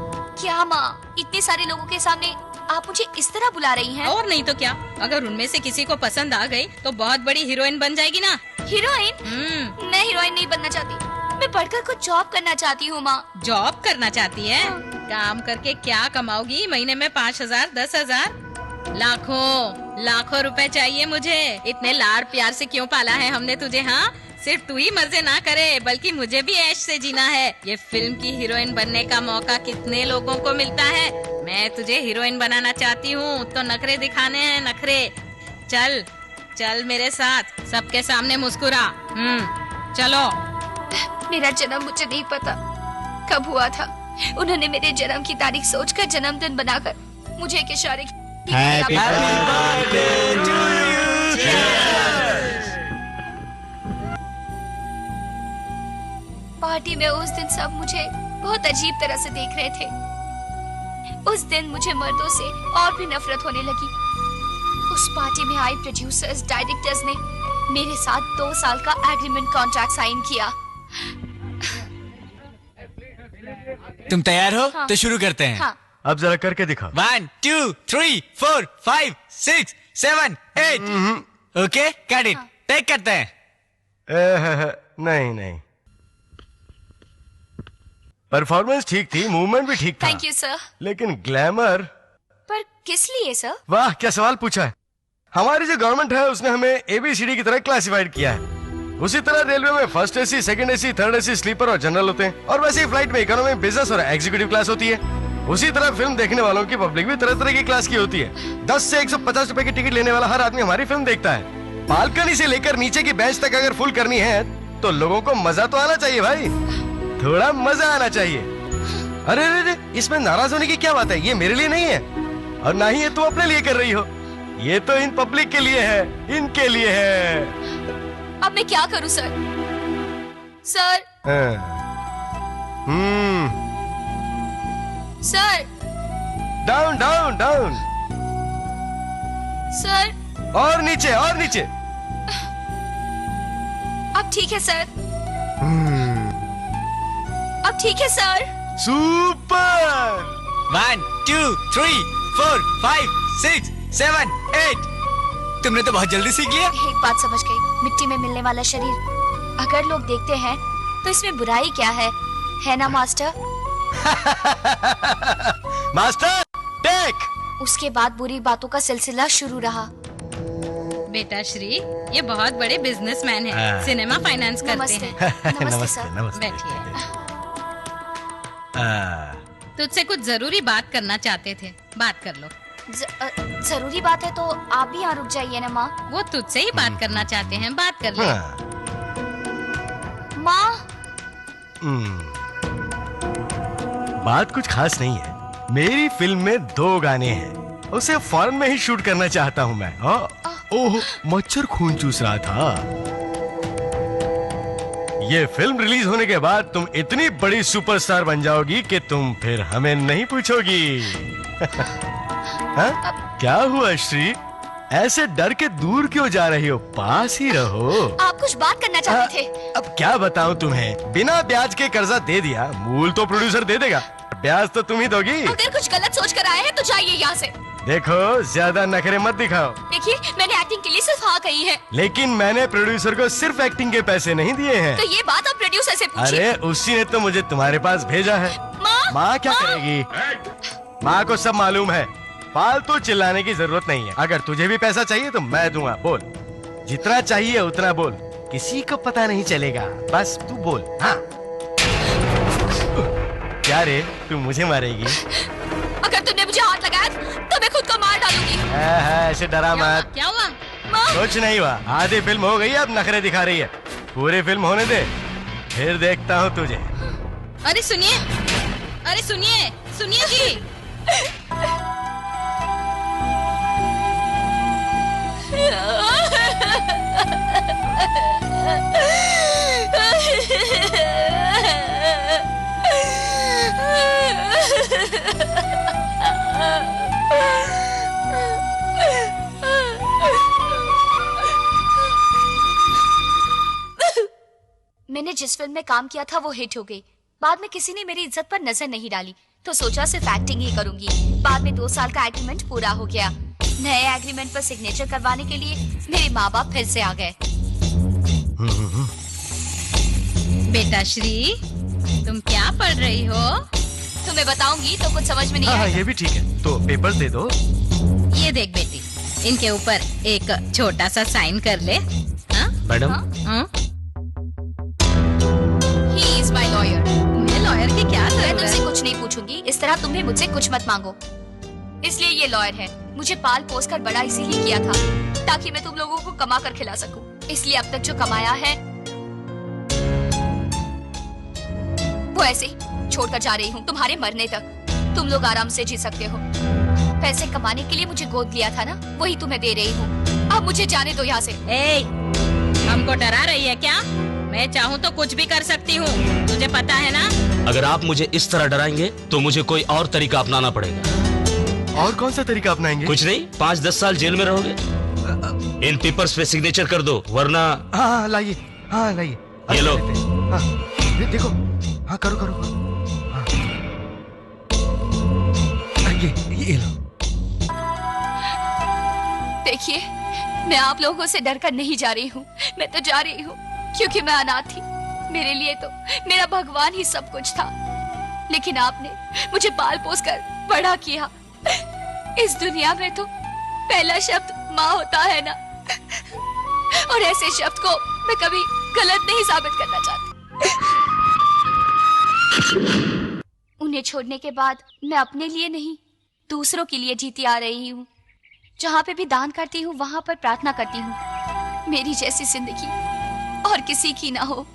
क्या माँ, इतने सारे लोगों के सामने आप मुझे इस तरह बुला रही हैं? और नहीं तो क्या, अगर उनमें से किसी को पसंद आ गई तो बहुत बड़ी हीरोइन बन जाएगी ना। हीरोइन? मैं हीरोइन नहीं बनना चाहती, मैं पढ़कर कुछ जॉब करना चाहती हूँ माँ। जॉब करना चाहती है? काम करके क्या कमाओगी? महीने में 5,000, 10,000? लाखों लाखों रुपए चाहिए मुझे। इतने लाड़ प्यार से क्यों पाला है हमने तुझे? हाँ, सिर्फ तू ही मजे ना करे बल्कि मुझे भी ऐश से जीना है। ये फिल्म की हीरोइन बनने का मौका कितने लोगों को मिलता है। मैं तुझे हीरोइन बनाना चाहती हूँ तो नखरे दिखाने हैं, नखरे। चल चल मेरे साथ, सबके सामने मुस्कुरा। चलो। मेरा जन्म मुझे नहीं पता कब हुआ था। उन्होंने मेरे जन्म की तारीख सोचकर जन्मदिन बनाकर मुझे एक इशारे Happy birthday to you। Party में उस दिन सब मुझे बहुत अजीब तरह से देख रहे थे। उस दिन मुझे मर्दों से और भी नफरत होने लगी। उस पार्टी में आए प्रोड्यूसर्स, डायरेक्टर्स ने मेरे साथ 2 साल का एग्रीमेंट कॉन्ट्रैक्ट साइन किया। तुम तैयार हो? हाँ। तो शुरू करते हैं। हाँ। अब जरा करके दिखा। 1 2 3 4 5 6 7 8। Okay, cut it. टेक करते हैं। नहीं नहीं, परफॉर्मेंस ठीक थी, मूवमेंट भी ठीक था। Thank you sir. लेकिन ग्लैमर। पर किस लिए सर? वाह, क्या सवाल पूछा है। हमारी जो गवर्नमेंट है उसने हमें ABCD की तरह क्लासिफाइड किया है। उसी तरह रेलवे में first AC, second AC, third AC, sleeper और जनरल होते हैं, और वैसे ही फ्लाइट में इकोनॉमी, बिजनेस और एग्जीक्यूटिव क्लास होती है। उसी तरह फिल्म देखने वालों की पब्लिक भी तरह तरह की क्लास की होती है। 10 से 150 रुपए की टिकट लेने वाला हर आदमी हमारी फिल्म देखता है। बालकनी से लेकर नीचे की बेंच तक अगर फुल करनी है तो लोगों को मजा तो आना चाहिए भाई, थोड़ा मजा आना चाहिए। अरे अरे, इसमें नाराज होने की क्या बात है? ये मेरे लिए नहीं है और ना ही ये तुम अपने लिए कर रही हो। ये तो इन पब्लिक के लिए है, इनके लिए है। अब मैं क्या करूं sir? Sir sir down down down. Sir और नीचे और नीचे। अब ठीक है सर। अब ठीक है सर। सुपर। 1 2 3 4 5 6 7 8। तुमने तो बहुत जल्दी सीख लिया। एक बात समझ गई, मिट्टी में मिलने वाला शरीर अगर लोग देखते हैं तो इसमें बुराई क्या है ना मास्टर? Master take. उसके बाद बुरी बातों का सिलसिला शुरू रहा। बेटा श्री, ये बहुत बड़े बिजनेसमैन हैं, हाँ। सिनेमा फाइनेंस करते नमस्ते। हैं। नमस्ते सर। नमस्ते। बैठिए। तुझसे कुछ जरूरी बात करना चाहते थे, बात कर लो। जरूरी बात है तो आप भी यहाँ रुक जाइए ना माँ। वो तुझसे ही बात करना चाहते हैं, बात कर ले। माँ। बात कुछ खास नहीं है। मेरी फिल्म में 2 गाने हैं, उसे फॉरेन में ही शूट करना चाहता हूँ मैं। ओह, मच्छर खून चूस रहा था। ये फिल्म रिलीज होने के बाद तुम इतनी बड़ी सुपरस्टार बन जाओगी कि तुम फिर हमें नहीं पूछोगी। हाँ? क्या हुआ श्री? ऐसे डर के दूर क्यों जा रही हो? पास ही रहो। आप कुछ बात करना चाहते थे। अब क्या बताऊं तुम्हें, बिना ब्याज के कर्जा दे दिया, मूल तो प्रोड्यूसर दे देगा, ब्याज तो तुम ही दोगी। अगर कुछ गलत सोच कर आए हैं तो जाइए यहाँ से। देखो, ज्यादा नखरे मत दिखाओ। देखिए, मैंने एक्टिंग के लिए सिर्फ हाँ कही है। लेकिन मैंने प्रोड्यूसर को सिर्फ एक्टिंग के पैसे नहीं दिए हैं। तो ये बात आप प्रोड्यूसर से पूछिए। अरे उसी ने तो मुझे तुम्हारे पास भेजा है। माँ क्या करेगी? माँ को सब मालूम है। फालतू चिल्लाने की जरूरत नहीं है। अगर तुझे भी पैसा चाहिए तो मैं दूंगा, बोल। जितना चाहिए उतना बोल, किसी को पता नहीं चलेगा, बस तू बोल। हाँ। क्या रे, तू मुझे मारेगी? अगर तुमने मुझे हाथ लगाया तो मैं खुद को मार डालूंगी। ऐसे डरा मत। क्या हुआ? कुछ नहीं हुआ। आधी फिल्म हो गई, अब नखरे दिखा रही है। पूरी फिल्म होने दे, फिर देखता हूँ तुझे। अरे सुनिए, अरे सुनिए, सुनिए जी। मैंने जिस फिल्म में काम किया था वो हिट हो गई। बाद में किसी ने मेरी इज्जत पर नजर नहीं डाली तो सोचा सिर्फ एक्टिंग ही करूंगी। बाद में 2 साल का एग्रीमेंट पूरा हो गया। नए एग्रीमेंट पर सिग्नेचर करवाने के लिए मेरे माँ बाप फिर से आ गए। बेटा श्री, तुम क्या पढ़ रही हो? तुम्हें बताऊंगी तो कुछ समझ में नहीं हाँ, आएगा। ये भी ठीक है, तो पेपर्स दे दो। ये ये देख बेटी, इनके ऊपर एक छोटा सा साइन कर ले। Madam, He is my lawyer. मैं लॉयर की क्या मैं जरूरत? तुमसे कुछ नहीं पूछूंगी, इस तरह तुम भी मुझसे कुछ मत मांगो। इसलिए ये लॉयर है, मुझे पाल पोस कर बड़ा इसीलिए किया था ताकि मैं तुम लोगों को कमा कर खिला सकूं। इसलिए अब तक जो कमाया है वो ऐसे ही छोड़कर जा रही हूँ तुम्हारे मरने तक। तुम लोग आराम से जी सकते हो। पैसे कमाने के लिए मुझे गोद लिया था ना, वही तुम्हें दे रही हूँ। अब मुझे जाने दो यहाँ से। हमको डरा रही है क्या? मैं चाहूँ तो कुछ भी कर सकती हूँ, तुझे पता है ना? अगर आप मुझे इस तरह डराएंगे तो मुझे कोई और तरीका अपनाना पड़ेगा। और कौन सा तरीका अपनाएंगे? कुछ नहीं, 5-10 साल जेल में रहोगे। इन पेपर्स पे सिग्नेचर कर दो, वरना। हाँ लाइए, हाँ लाइए। ये लो। हाँ, देखो, हाँ करो करो, हाँ। ये लो। देखिए, मैं आप लोगों से डरकर नहीं जा रही हूँ। मैं तो जा रही हूँ क्योंकि मैं अनाथ थी। मेरे लिए तो मेरा भगवान ही सब कुछ था, लेकिन आपने मुझे पाल पोस कर बड़ा किया। इस दुनिया में तो पहला शब्द माँ होता है ना, और ऐसे शब्द को मैं कभी गलत नहीं साबित करना चाहती। उन्हें छोड़ने के बाद मैं अपने लिए नहीं, दूसरों के लिए जीती आ रही हूँ। जहाँ पे भी दान करती हूँ वहाँ पर प्रार्थना करती हूँ मेरी जैसी जिंदगी और किसी की ना हो।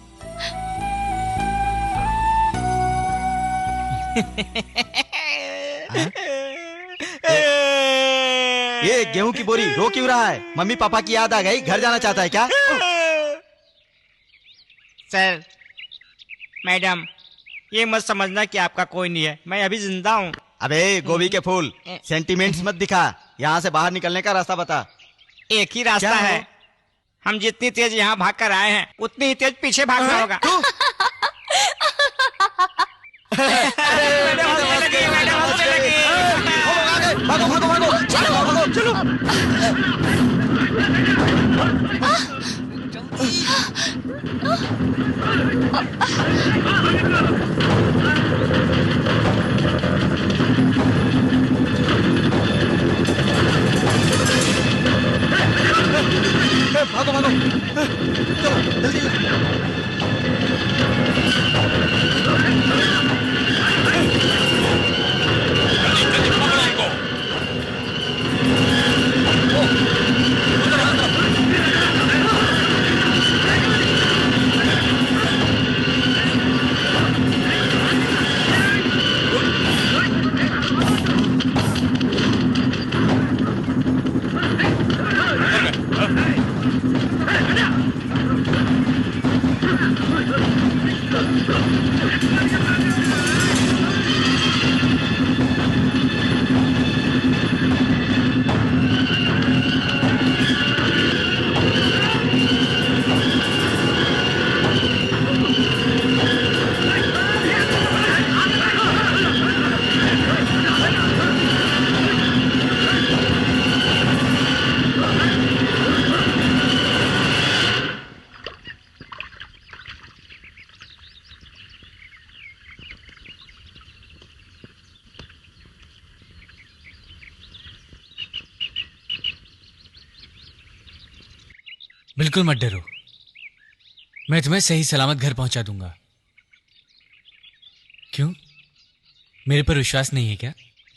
ये गेहूं की बोरी रो क्यों रहा है? मम्मी पापा की याद आ गई, घर जाना चाहता है क्या? सर, मैडम, ये मत समझना कि आपका कोई नहीं है, मैं अभी जिंदा हूँ। अबे गोभी के फूल, सेंटिमेंट्स मत दिखा, यहाँ से बाहर निकलने का रास्ता बता। एक ही रास्ता है, हम जितनी तेज यहाँ भाग कर आए हैं उतनी ही तेज पीछे भागना होगा। मैडम हंसने लगी, मैडम हंसने लगी। भागो भागो भागो, चलो चलो। भागो भागो, चलो जल्दी। बिल्कुल मत डरो, मैं तुम्हें सही सलामत घर पहुंचा दूंगा। क्यों, मेरे पर विश्वास नहीं है क्या?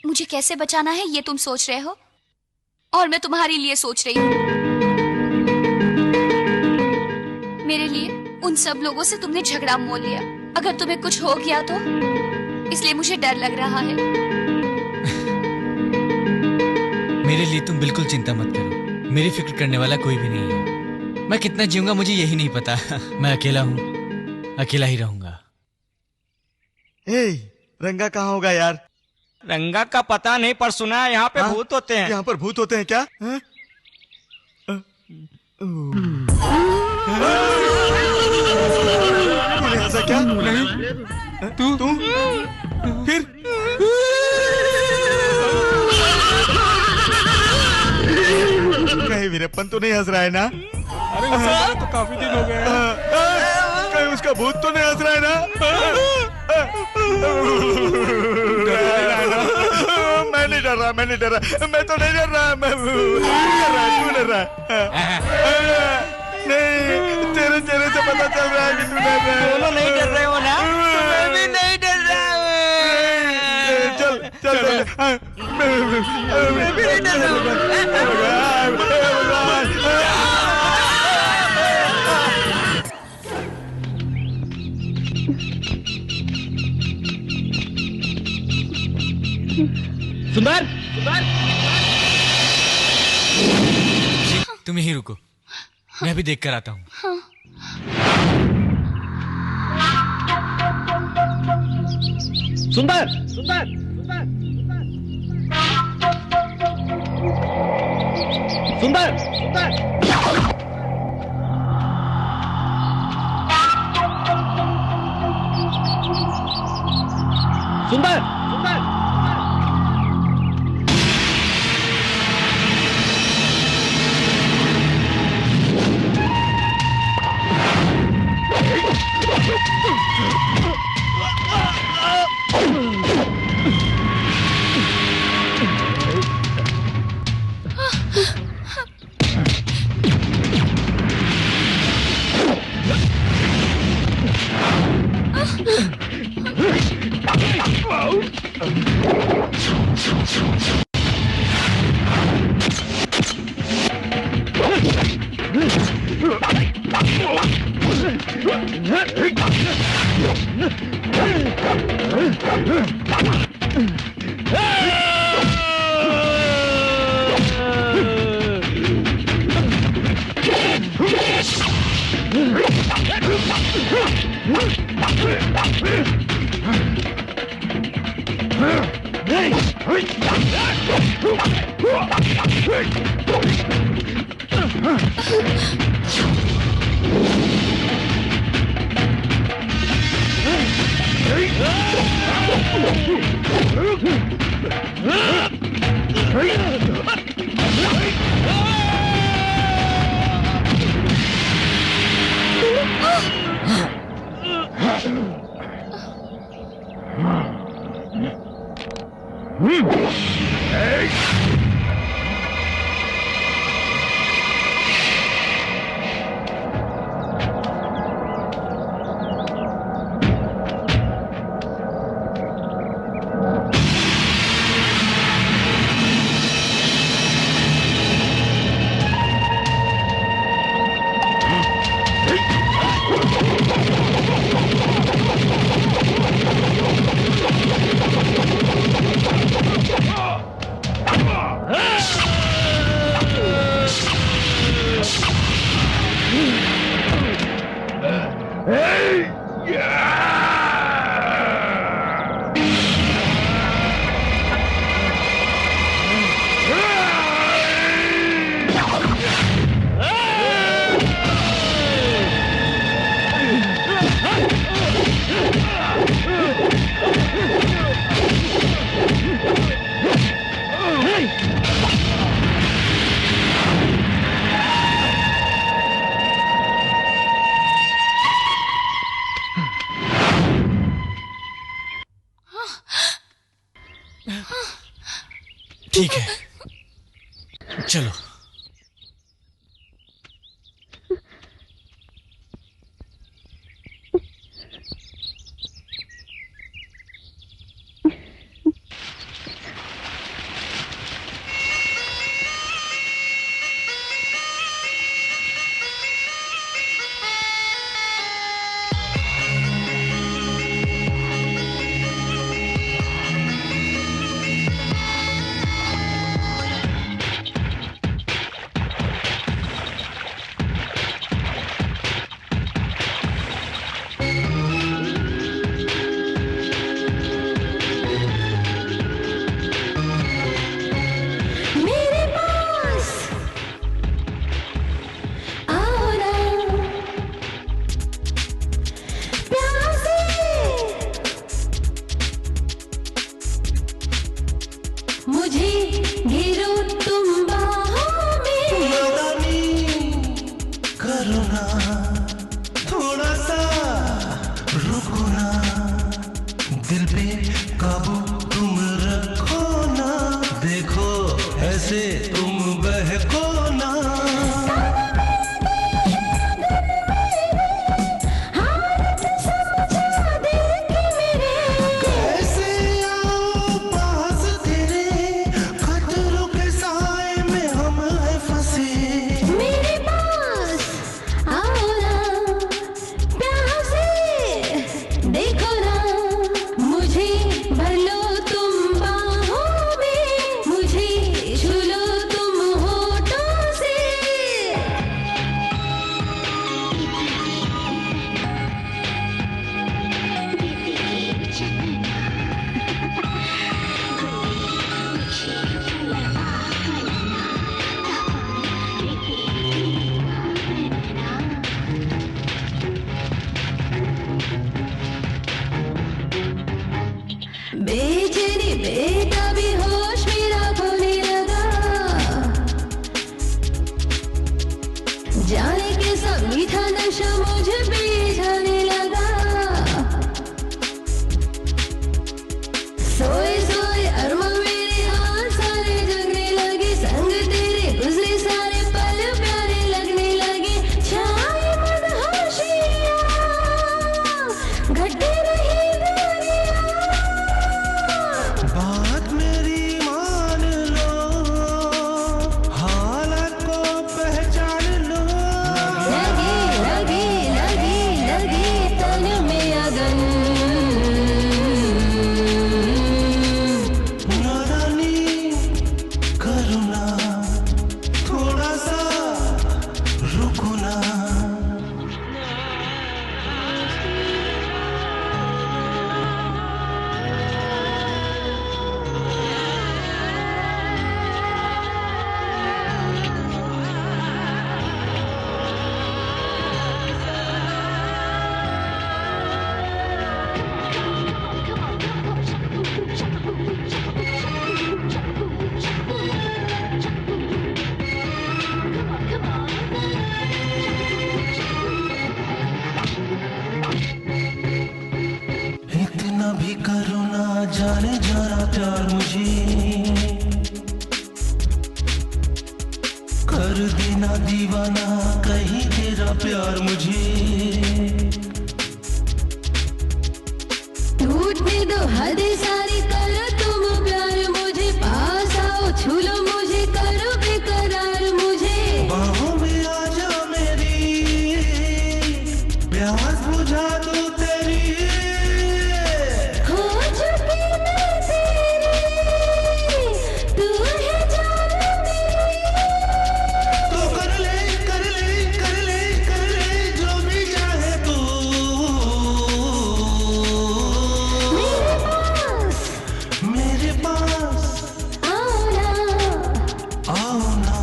मुझे कैसे बचाना है ये तुम सोच रहे हो, और मैं तुम्हारे लिए सोच रही हूँ। मेरे लिए उन सब लोगों से तुमने झगड़ा मोल लिया। अगर तुम्हें कुछ हो गया तो, इसलिए मुझे डर लग रहा है। मेरे लिए तुम बिल्कुल चिंता मत करो, मेरी फिक्र करने वाला कोई भी नहीं है। मैं कितना जीऊंगा मुझे यही नहीं पता। मैं अकेला हूँ, अकेला ही रहूंगा। रंगा कहाँ होगा यार? रंगा का पता नहीं, पर सुना है यहाँ पे भूत होते हैं। यहाँ पर भूत होते हैं क्या? ऐसा क्या? नहीं, तू फिर कहीं वीरप्पन तो नहीं हंस रहा है ना? अरे तो काफी दिन हो गए। कहीं उसका भूत तो नहीं हंस रहा है ना? मैं नहीं डर रहा, मैं नहीं डर रहा, मैं तो नहीं डर रहा, मैं तू डर रहा। नहीं, तेरे चेहरे से पता चल रहा है कि तू डर रहा है। दोनों नहीं डर रहे हो ना? मैं भी नहीं डर रहा हूँ। चल चल चल, मैं भी नहीं डर रहा हूँ। सुंदर, तुम यहीं रुको, मैं भी देख कर आता हूँ। सुंदर, सुंदर, सुंदर, सुंदर, सुंदर, सुंदर, सुंदर। ठीक है, चलो। ऐसे तुम बहको ना। कैसे आओ पास तेरे, खतरों के साए में हम है फंसे। मेरे पास आओ ना, प्यार से देखो ना, मुझे भर लो तुम बाहों में, मुझे छू लो तुम होठों से। बेचैनी बेताबी होश मेरा खोने लगा, जाने कैसा मीठा नशा मुझ पे छाने लगा। सोए सोए अरमा मेरे हाथ सारे जगने लगे, संग तेरे गुजरे सारे पल प्यारे लगने लगे। छाए मदहोशियाँ, घटे रही दुनिया। बात मेरी मान लो, हालत को पहचान लो। लगी लगी लगी लगी तन में अगन, नादानी करो ना, थोड़ा सा रुको ना। इतना भी करो ना, जाने जरा प्यार मुझे, कर देना दीवाना कहीं तेरा प्यार मुझे। टूटने दो हद सारी, करो तुम प्यार मुझे, पास आओ छू लो मुझे, करो बेकरार मुझे। बाहों में आ जा मेरी, प्यास बुझा दो तेरी। हो चुकी मैं तेरी, तू है जान मेरी। तो कर ले कर ले कर ले कर ले जो भी चाहे तू। मेरे पास आओ ना, आओ ना।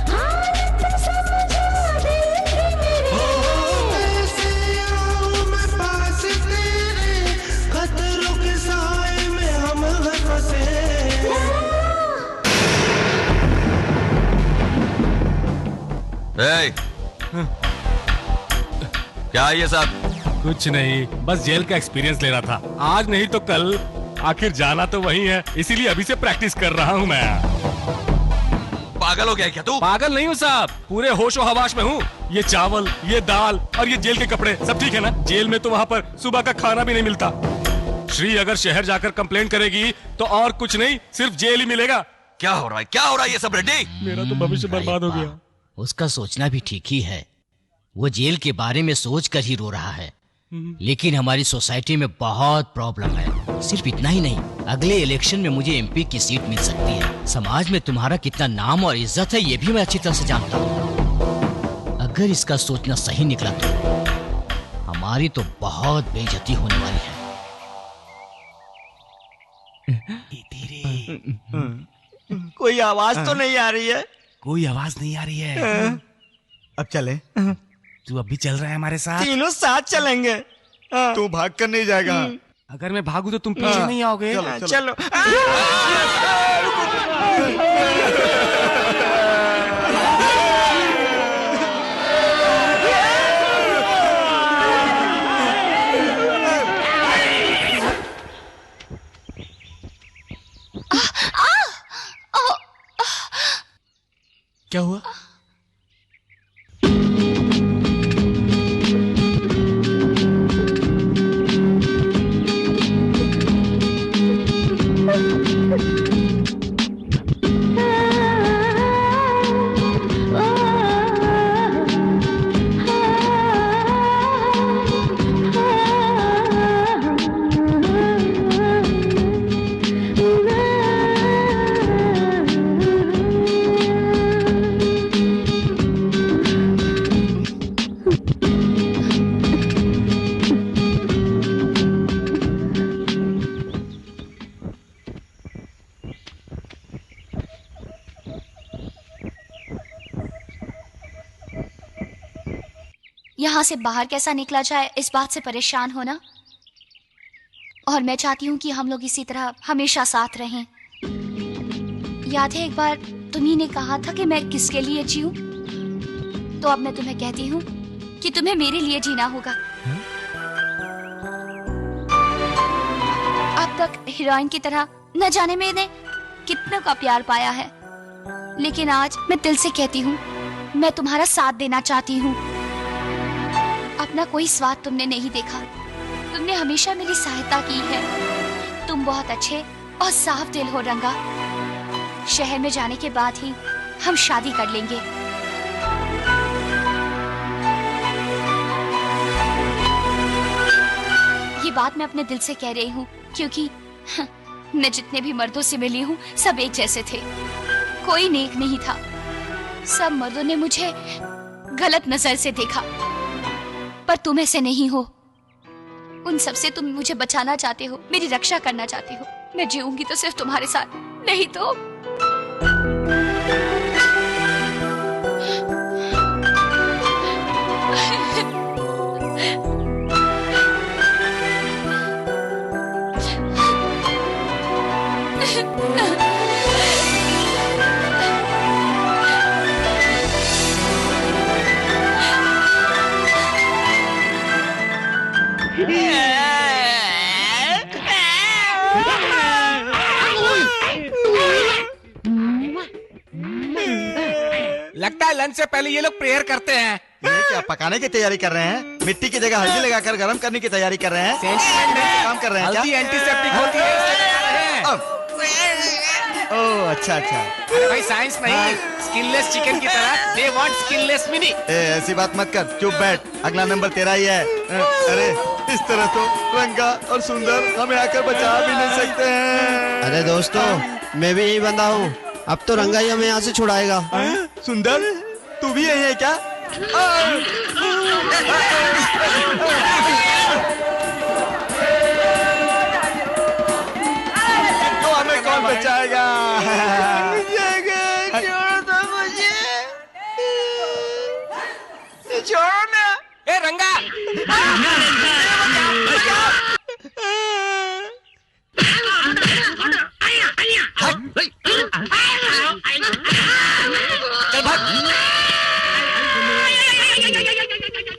हालत समझा दिल की मेरी। कैसे आऊं मैं पास तेरे, खतरों के साए में हम हैं फंसे। ए, क्या है ये सब? कुछ नहीं, बस जेल का एक्सपीरियंस ले रहा था। आज नहीं तो कल आखिर जाना तो वही है, इसीलिए अभी से प्रैक्टिस कर रहा हूँ मैं। पागल हो गया क्या तू? पागल नहीं हूँ साहब, पूरे होशो हवाश में हूँ। ये चावल, ये दाल और ये जेल के कपड़े सब ठीक है ना? जेल में तो वहाँ पर सुबह का खाना भी नहीं मिलता। श्री अगर शहर जाकर कंप्लेंट करेगी तो और कुछ नहीं, सिर्फ जेल ही मिलेगा। क्या हो रहा है, क्या हो रहा है ये सब रेड्डी? मेरा तो भविष्य बर्बाद हो गया। उसका सोचना भी ठीक ही है, वो जेल के बारे में सोच कर ही रो रहा है। लेकिन हमारी सोसाइटी में बहुत प्रॉब्लम है। सिर्फ इतना ही नहीं, अगले इलेक्शन में मुझे एमपी की सीट मिल सकती है। समाज में तुम्हारा कितना नाम और इज्जत है ये भी मैं अच्छी तरह से जानता हूँ। अगर इसका सोचना सही निकला तो हमारी तो बहुत बेइज्जती होने वाली है। कोई आवाज तो नहीं आ रही है? कोई आवाज नहीं आ रही है। अब चले? तू अभी चल रहा है हमारे साथ? तीनों साथ चलेंगे। तू भाग कर नहीं जाएगा। अगर मैं भागू तो तुम पीछे नहीं आओगे? चलो। क्या हुआ? यहाँ से बाहर कैसा निकला जाए इस बात से परेशान हो ना। और मैं चाहती हूँ कि हम लोग इसी तरह हमेशा साथ रहें। याद है एक बार तुम्ही ने कहा था कि मैं किसके लिए जीऊं? तो अब मैं तुम्हें कहती हूँ कि तुम्हें मेरे लिए जीना होगा। अब तक हीरोइन की तरह न जाने मैंने कितनों का प्यार पाया है, लेकिन आज मैं दिल से कहती हूँ मैं तुम्हारा साथ देना चाहती हूँ। अपना कोई स्वाद तुमने नहीं देखा, तुमने हमेशा मेरी सहायता की है। तुम बहुत अच्छे और साफ दिल हो रंगा। शहर में जाने के बाद ही हम शादी कर लेंगे। ये बात मैं अपने दिल से कह रही हूँ, क्योंकि मैं जितने भी मर्दों से मिली हूँ सब एक जैसे थे, कोई नेक नहीं था। सब मर्दों ने मुझे गलत नजर से देखा, पर तुम ऐसे नहीं हो। उन सब से तुम मुझे बचाना चाहते हो, मेरी रक्षा करना चाहते हो। मैं जीऊंगी तो सिर्फ तुम्हारे साथ, नहीं तो लगता है लंच से पहले ये लोग प्रेयर करते हैं। ये क्या पकाने की तैयारी कर रहे हैं? मिट्टी की जगह हल्दी लगाकर गर्म करने की तैयारी कर रहे हैं? काम कर रहे हैं क्या? हल्दी एंटीसेप्टिक होती है, इसलिए लगा रहे हैं। ओह अच्छा अच्छा। अरे भाई साइंस नहीं, स्किनलेस चिकन की तरह दे वांट स्किनलेस मिनी। ऐसी बात मत कर, चुप बैठ, अगला नंबर तेरा ही है। अरे इस तरह तो रंगा और सुंदर हमें आकर बचा भी नहीं सकते हैं। अरे दोस्तों, मैं भी यही बंदा हूँ। अब तो रंगा ही हमें यहाँ से छुड़ाएगा। सुंदर, तू भी यही है क्या? तो हमें कौन बचाएगा? छोड़ दो मुझे, छोड़ो ना। ए रंगा,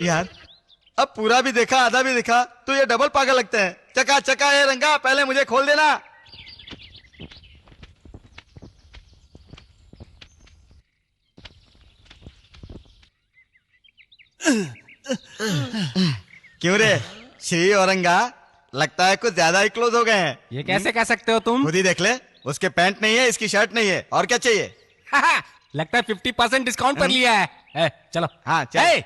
यार अब पूरा भी देखा आधा भी देखा तो ये डबल पागल लगते हैं। चका चका है रंगा, पहले मुझे खोल देना। क्यों रे श्री और रंगा, लगता है कुछ ज्यादा ही क्लोज हो गए हैं। ये कैसे कह सकते हो तुम? खुद ही देख ले, उसके पैंट नहीं है, इसकी शर्ट नहीं है, और क्या चाहिए? लगता है 50% डिस्काउंट पर लिया है। चलो हाँ चल।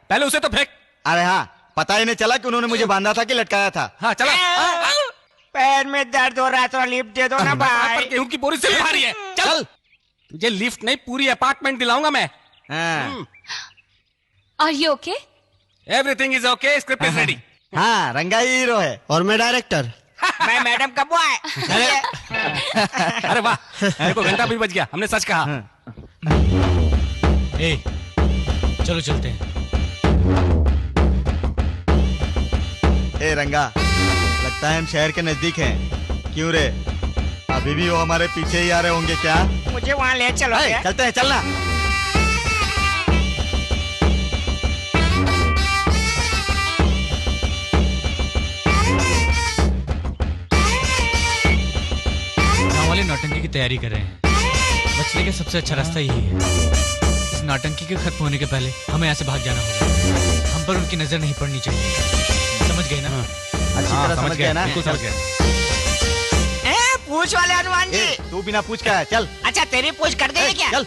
पहले उसे तो फेंक। अरे हाँ, पता ही नहीं चला कि उन्होंने मुझे बांधा था कि लटकाया था। हाँ चलो। पैर में दर्द हो रहा है, थोड़ा लिफ्ट दे दो ना भाई। गेहूं की बोरी से भारी है। चल, तुझे लिफ्ट नहीं पूरी अपार्टमेंट दिलाऊंगा मैं। Are you okay? Everything is okay, script is ready. हाँ, रंगा ही हीरो है और मैं डायरेक्टर। मैं मैडम का बॉय। अरे वाह, देखो घंटा भी बज गया, हमने सच कहा। ए, चलो चलते हैं। ए रंगा, लगता है हम शहर के नजदीक हैं। क्यों रे, अभी भी वो हमारे पीछे ही आ रहे होंगे क्या? मुझे वहाँ ले चलो। चलते हैं, चलना। गाँव वाले नौटंकी की तैयारी कर रहे हैं। बचने का सबसे अच्छा रास्ता यही है। नाटंकी के खत्म होने के पहले हमें यहाँ से भाग जाना होगा। हम पर उनकी नजर नहीं पड़नी चाहिए। समझ गए ना? अच्छी तरह समझ गया ना? बिल्कुल समझ गए। पूछ वाले हनुमान जी। तू बिना पूछ का है, चल। अच्छा तेरी पूछ कर देंगे क्या? चल।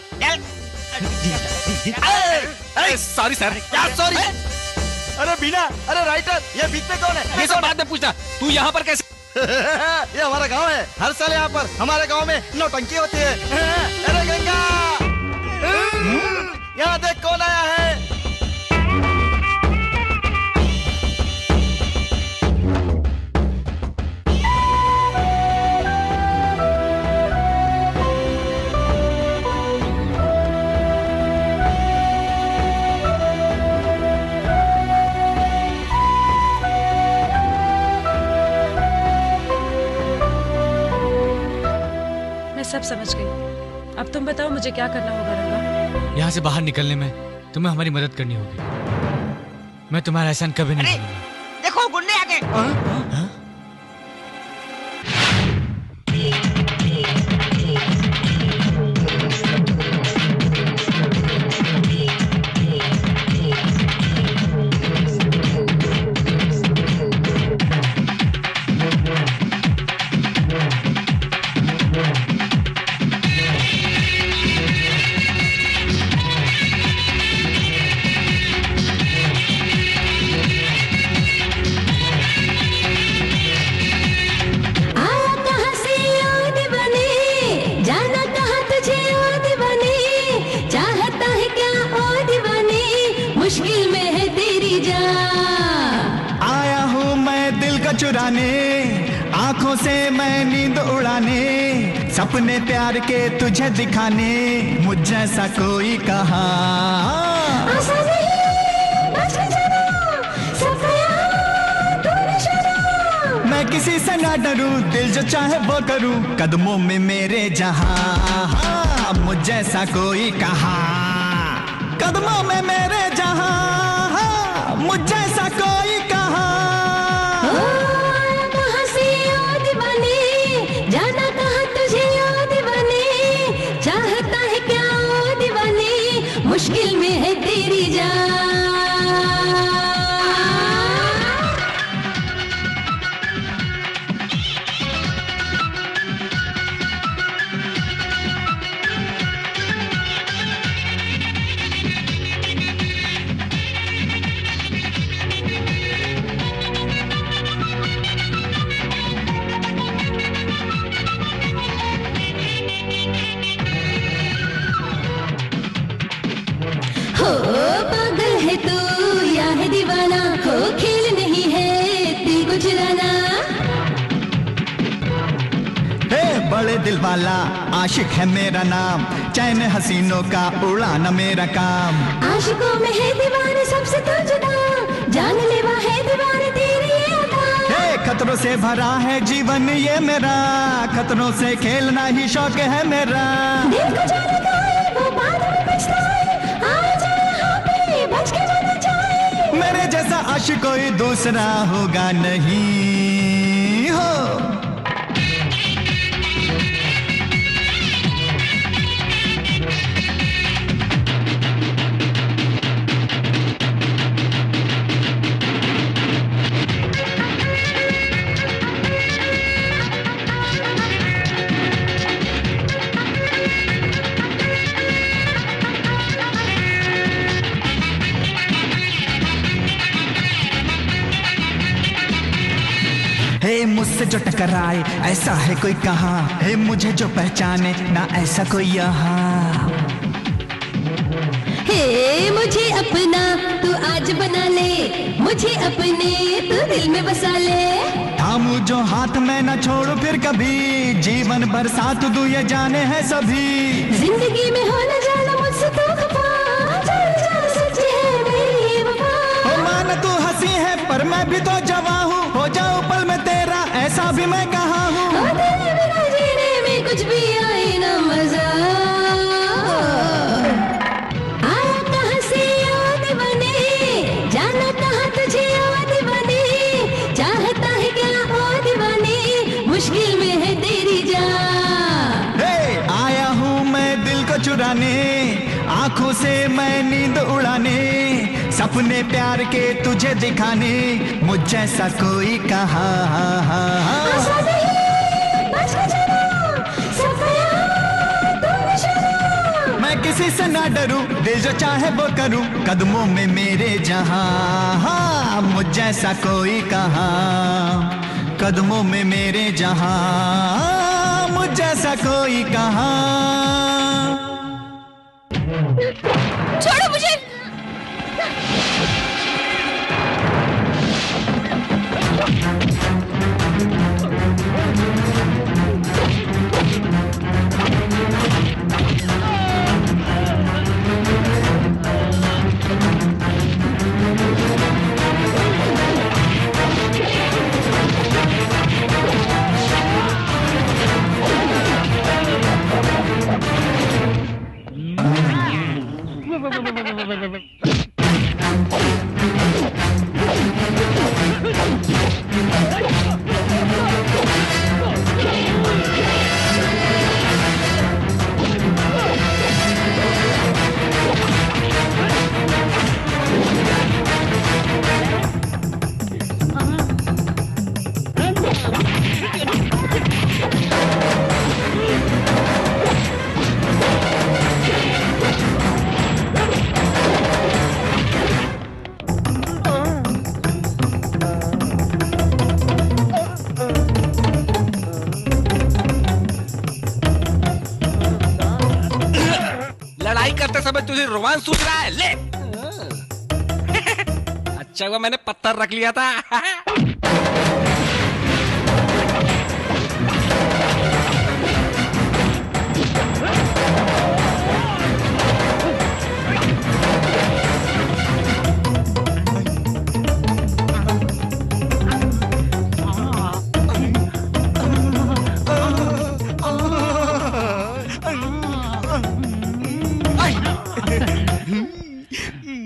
Sorry sir. क्या सॉरी? अरे बीना, अरे राइटर, ये बीच में कौन है? ये सब बाद में पूछना। तू यहाँ पर कैसे? ये हमारा गांव है। हर साल यहाँ पर हमारे गांव में नौटंकी होती है। अरे गंगा, यहाँ देख कौन आया है। सब समझ गई। अब तुम बताओ मुझे क्या करना होगा रंगा? यहाँ से बाहर निकलने में तुम्हें हमारी मदद करनी होगी। मैं तुम्हारा एहसान कभी नहीं भूलूंगा। देखो गुंडे आगे। चुराने आंखों से मैं नींद उड़ाने, सपने प्यार के तुझे दिखाने, मुझ जैसा कोई कहा मैं किसी से ना डरूं, दिल जो चाहे वो करूं, कदमों में मेरे जहां, मुझ जैसा कोई कहा कदमों में मेरे जहां, मुझ जैसा कोई कहा। मुश्किल में है तेरी जान। पागल है तू या है दीवाना, हो खेल नहीं है दिल को चुराना। हे बड़े दिल वाला आशिक है मेरा नाम, चैन हसीनों का उड़ाना मेरा काम। आशिकों में है दीवाने सबसे तो जुदा, जानलेवा है दीवाने तेरी ये अदा। हे खतरों से भरा है जीवन ये मेरा, खतरों से खेलना ही शौक है मेरा। दिल को जो लगाए वो बाद में पछताए, मेरे जैसा आशिक कोई दूसरा होगा नहीं हो। हे मुझसे जो टकराए ऐसा है कोई कहाँ, हे मुझे जो पहचाने ना ऐसा कोई यहाँ। हे मुझे अपना तू आज बना ले, मुझे अपने तू दिल में बसा ले। थामू जो हाथ में न छोड़ू फिर कभी, जीवन भर साथ दूं ये जाने हैं सभी। जिंदगी में हो न जाना मुझसे तू खफा, जान जान सच्ची है मेरी ये वफा। हो मान तू हंसी है पर मैं भी तो जवां हूँ, हो जाऊं पल में तेरा ऐसा भी मैं कहा हूँ। तेरे बिना जीने में कुछ भी आए ना मजा, आया कहाँ से याद बने, जाना कहाँ तुझे याद बने, चाहता है क्या ओ दीवाने, मुश्किल में है तेरी जान। हे आया हूँ मैं दिल को चुराने, आंखों से मैं नींद उड़ाने, सपने प्यार के तुझे दिखाने, मुझ जैसा कोई कहा। मैं किसी से ना डरूं, दिल जो चाहे वो करूं, कदमों में मेरे जहां, मुझ जैसा कोई कहा। कदमों में मेरे जहां, मुझ जैसा कोई कहा। छोड़ो मुझे। लड़ाई करते समय तुझे रोमांस सूझ रहा है? ले अच्छा हुआ मैंने पत्थर रख लिया था।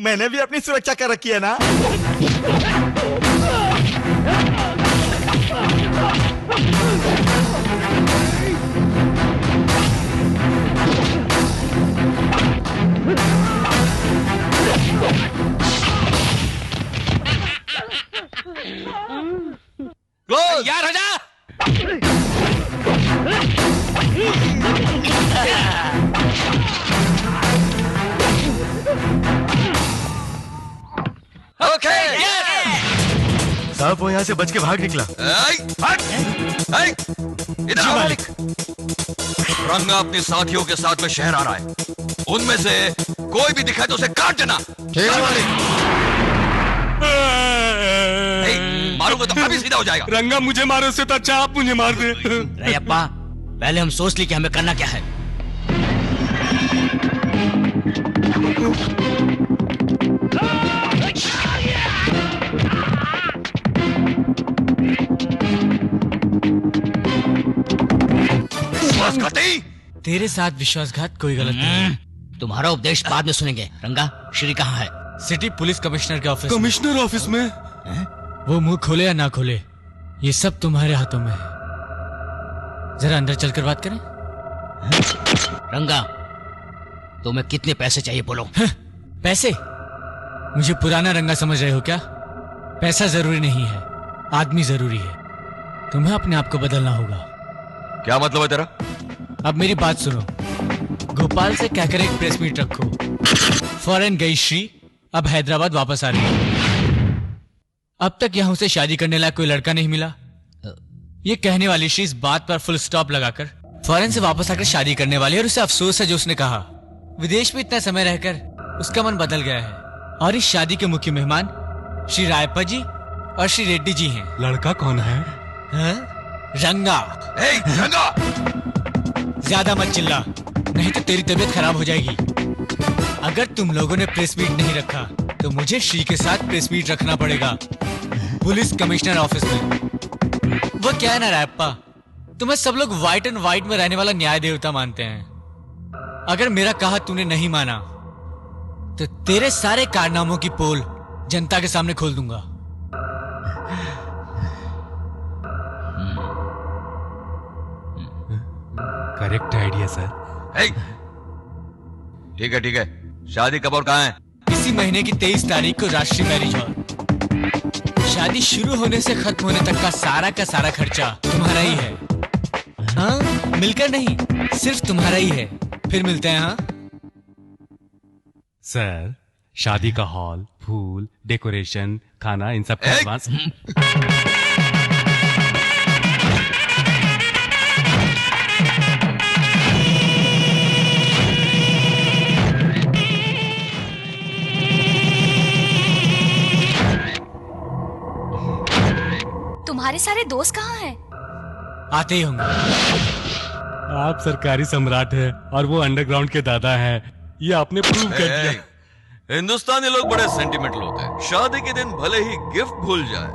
मैंने भी अपनी सुरक्षा कर रखी है ना। यार हो जा। ओके साहब वो यहाँ से बच के भाग निकला। इधर आओ मालिक। रंगा अपने साथियों के साथ में शहर आ रहा है, उनमें से कोई भी दिखाए तो उसे काट देना। ठीक है मालिक। मारूंगा तो अभी सीधा हो जाएगा। रंगा मुझे मारो से तो अच्छा आप मुझे मार दे। रैयप्पा पहले हम सोच ली कि हमें करना क्या है। विश्वासघाती। तेरे साथ विश्वासघात कोई गलत नहीं। तुम्हारा उपदेश बाद में सुनेंगे। रंगा, श्री कहाँ है? सिटी पुलिस कमिश्नर के ऑफिस। कमिश्नर ऑफिस में? वो मुंह खोले या ना खोले, ये सब तुम्हारे हाथों में है। जरा अंदर चलकर बात करें। रंगा, तुम्हें कितने पैसे चाहिए बोलो। पैसे? मुझे पुराना रंगा समझ रहे हो क्या? पैसा जरूरी नहीं है, आदमी जरूरी है। तुम्हें अपने आप को बदलना होगा। क्या मतलब है तेरा? अब मेरी बात सुनो। गोपाल से कहकर एक प्रेस मीट रखो। फॉरेन गई श्री अब हैदराबाद वापस आ रही है। अब तक यहां उसे शादी करने लायक कोई लड़का नहीं मिला। ये कहने वाली श्री इस बात पर फुल स्टॉप लगाकर फॉरेन से वापस आकर शादी करने वाली है। और उसे अफसोस है जो उसने कहा। विदेश में इतना समय रहकर उसका मन बदल गया है। और इस शादी के मुख्य मेहमान श्री रायप्पा जी और श्री रेड्डी जी हैं। लड़का कौन है? रंगा। रंगा, ज्यादा मत चिल्ला, नहीं तो तेरी तबीयत खराब हो जाएगी। अगर तुम लोगों ने प्रेस मीट नहीं रखा तो मुझे श्री के साथ प्रेस मीट रखना पड़ेगा पुलिस कमिश्नर ऑफिस में। वो क्या है ना रायप्पा, तुम्हें सब लोग व्हाइट एंड व्हाइट में रहने वाला न्याय देवता मानते हैं। अगर मेरा कहा तूने नहीं माना तो तेरे सारे कारनामों की पोल जनता के सामने खोल दूंगा। Correct idea sir. ठीक है ठीक है, शादी कब और कहाँ है? इसी महीने की 23 तारीख को राष्ट्रीय मैरिज हॉल। शादी शुरू होने से खत्म होने तक का सारा खर्चा तुम्हारा ही है। हाँ, मिलकर नहीं, सिर्फ तुम्हारा ही है। फिर मिलते हैं। हाँ सर, शादी का हॉल, फूल, डेकोरेशन, खाना, इन सब का एडवांस। तुम्हारे सारे दोस्त कहाँ हैं? आते ही होंगे। आप सरकारी सम्राट हैं और वो अंडरग्राउंड के दादा हैं। ये आपने प्रूव कर दिया। हिंदुस्तानी लोग बड़े सेंटिमेंटल होते हैं। शादी के दिन भले ही गिफ्ट भूल जाए,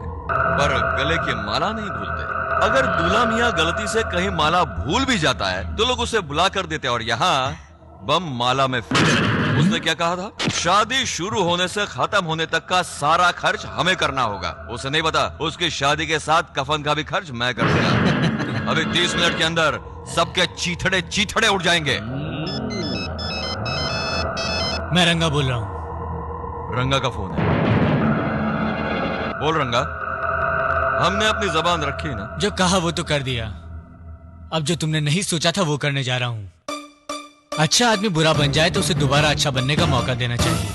पर गले की माला नहीं भूलते। अगर दूल्हा मियाँ गलती से कहीं माला भूल भी जाता है तो लोग उसे बुला कर देते हैं, और यहाँ बम माला में फिट। उसने क्या कहा था? शादी शुरू होने से खत्म होने तक का सारा खर्च हमें करना होगा। उसे नहीं पता उसकी शादी के साथ कफन का भी खर्च मैं कर दूंगा। अभी 30 मिनट के अंदर सबके चीथड़े उड़ जाएंगे। मैं रंगा बोल रहा हूँ। रंगा का फोन है। बोल रंगा। हमने अपनी जबान रखी ना। जो कहा वो तो कर दिया। अब जो तुमने नहीं सोचा था वो करने जा रहा हूँ। अच्छा आदमी बुरा बन जाए तो उसे दोबारा अच्छा बनने का मौका देना चाहिए,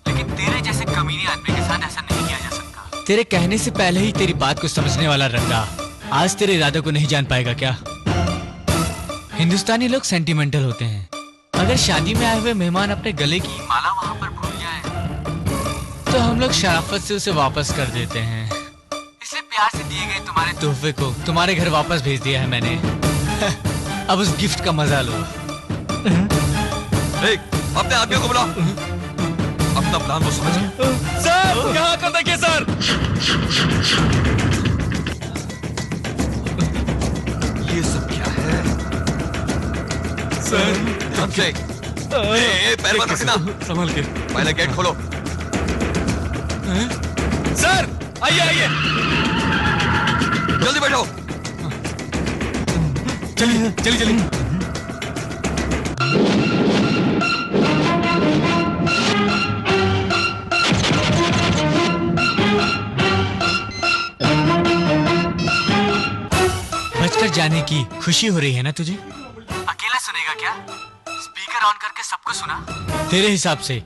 लेकिन तेरे जैसे कमीने आदमी के साथ ऐसा नहीं किया जा सकता। तेरे कहने से पहले ही तेरी बात को समझने वाला रंगा आज तेरे इरादों को नहीं जान पाएगा क्या? हिंदुस्तानी लोग सेंटिमेंटल होते हैं। अगर शादी में आए हुए मेहमान अपने गले की माला वहाँ पर भूल जाए तो हम लोग शराफत से उसे वापस कर देते हैं। इसलिए प्यार से दिए गए तुम्हारे तोहफे को तुम्हारे घर वापस भेज दिया है मैंने। अब उस गिफ्ट का मजा लो। अपने आदमियों को बुलाओ, अपना प्लान वो समझ। सर यहाँ कर देखिए सर। ये सब क्या है? सर पैर मत रखना, संभल के। पहले गेट खोलो। सर आइए जल्दी बैठो। चलिए। बचकर जाने की खुशी हो रही है ना तुझे? अकेला सुनेगा क्या? स्पीकर ऑन करके सबको सुना। तेरे हिसाब से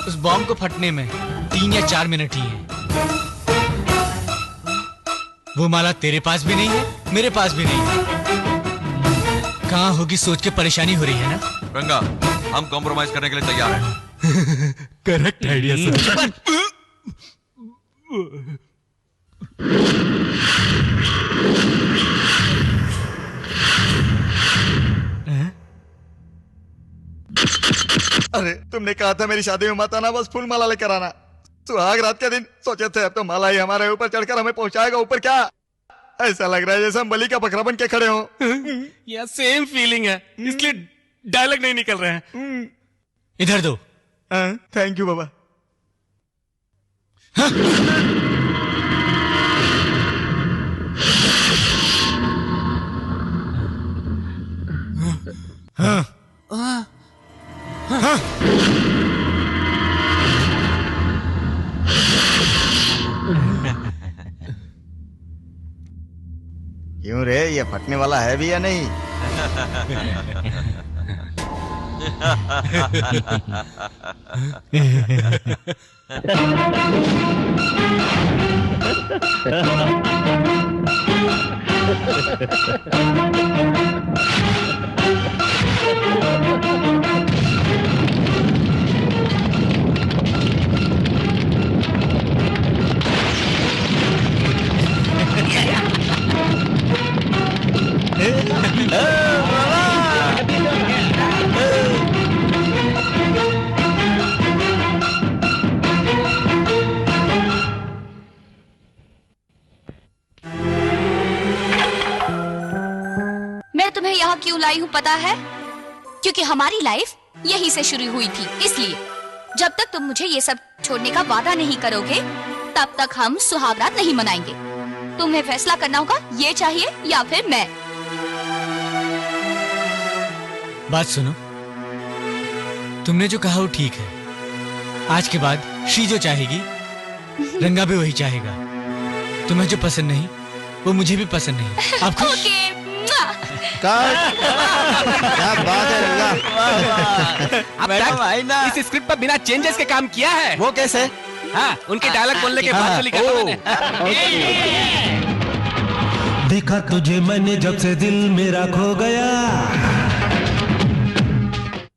उस बॉम्ब को फटने में 3 या 4 मिनट ही है। वो माला तेरे पास भी नहीं है, मेरे पास भी नहीं है। कहाँ होगी सोच के परेशानी हो रही है ना? रंगा, हम कॉम्प्रोमाइज करने के लिए तैयार हैं। Correct idea sir. अरे तुमने कहा था मेरी शादी में मत आना, बस फूल माला लेकर आना। सुहाग रात के दिन सोचे थे अब तो माला ही हमारे ऊपर चढ़कर हमें पहुंचाएगा। ऊपर क्या ऐसा लग रहा है जैसे हम बलि का बकरा बन के खड़े हों। यार सेम फीलिंग है, इसलिए डायलॉग नहीं निकल रहे हैं। इधर दो। थैंक यू बाबा। क्यों रे, ये फटने वाला है भी या नहीं? मैं तुम्हें यहाँ क्यों लाई हूँ पता है? क्योंकि हमारी लाइफ यहीं से शुरू हुई थी। इसलिए जब तक तुम मुझे ये सब छोड़ने का वादा नहीं करोगे तब तक हम सुहागरात नहीं मनाएंगे। तुम्हें फैसला करना होगा, ये चाहिए या फिर मैं। बात सुनो, तुमने जो कहा वो ठीक है। आज के बाद श्री जो चाहेगी रंगा भी वही चाहेगा। तुम्हें जो पसंद नहीं वो मुझे भी पसंद नहीं। आप खुश? क्या बात है रंगा। अब तक इस स्क्रिप्ट पर बिना चेंजेस के काम किया है। वो कैसे? हाँ, उनके डायलॉग बोलने के बाद तो लिखा था मैंने। देखा तुझे मैंने जब से दिल मेरा खो गया।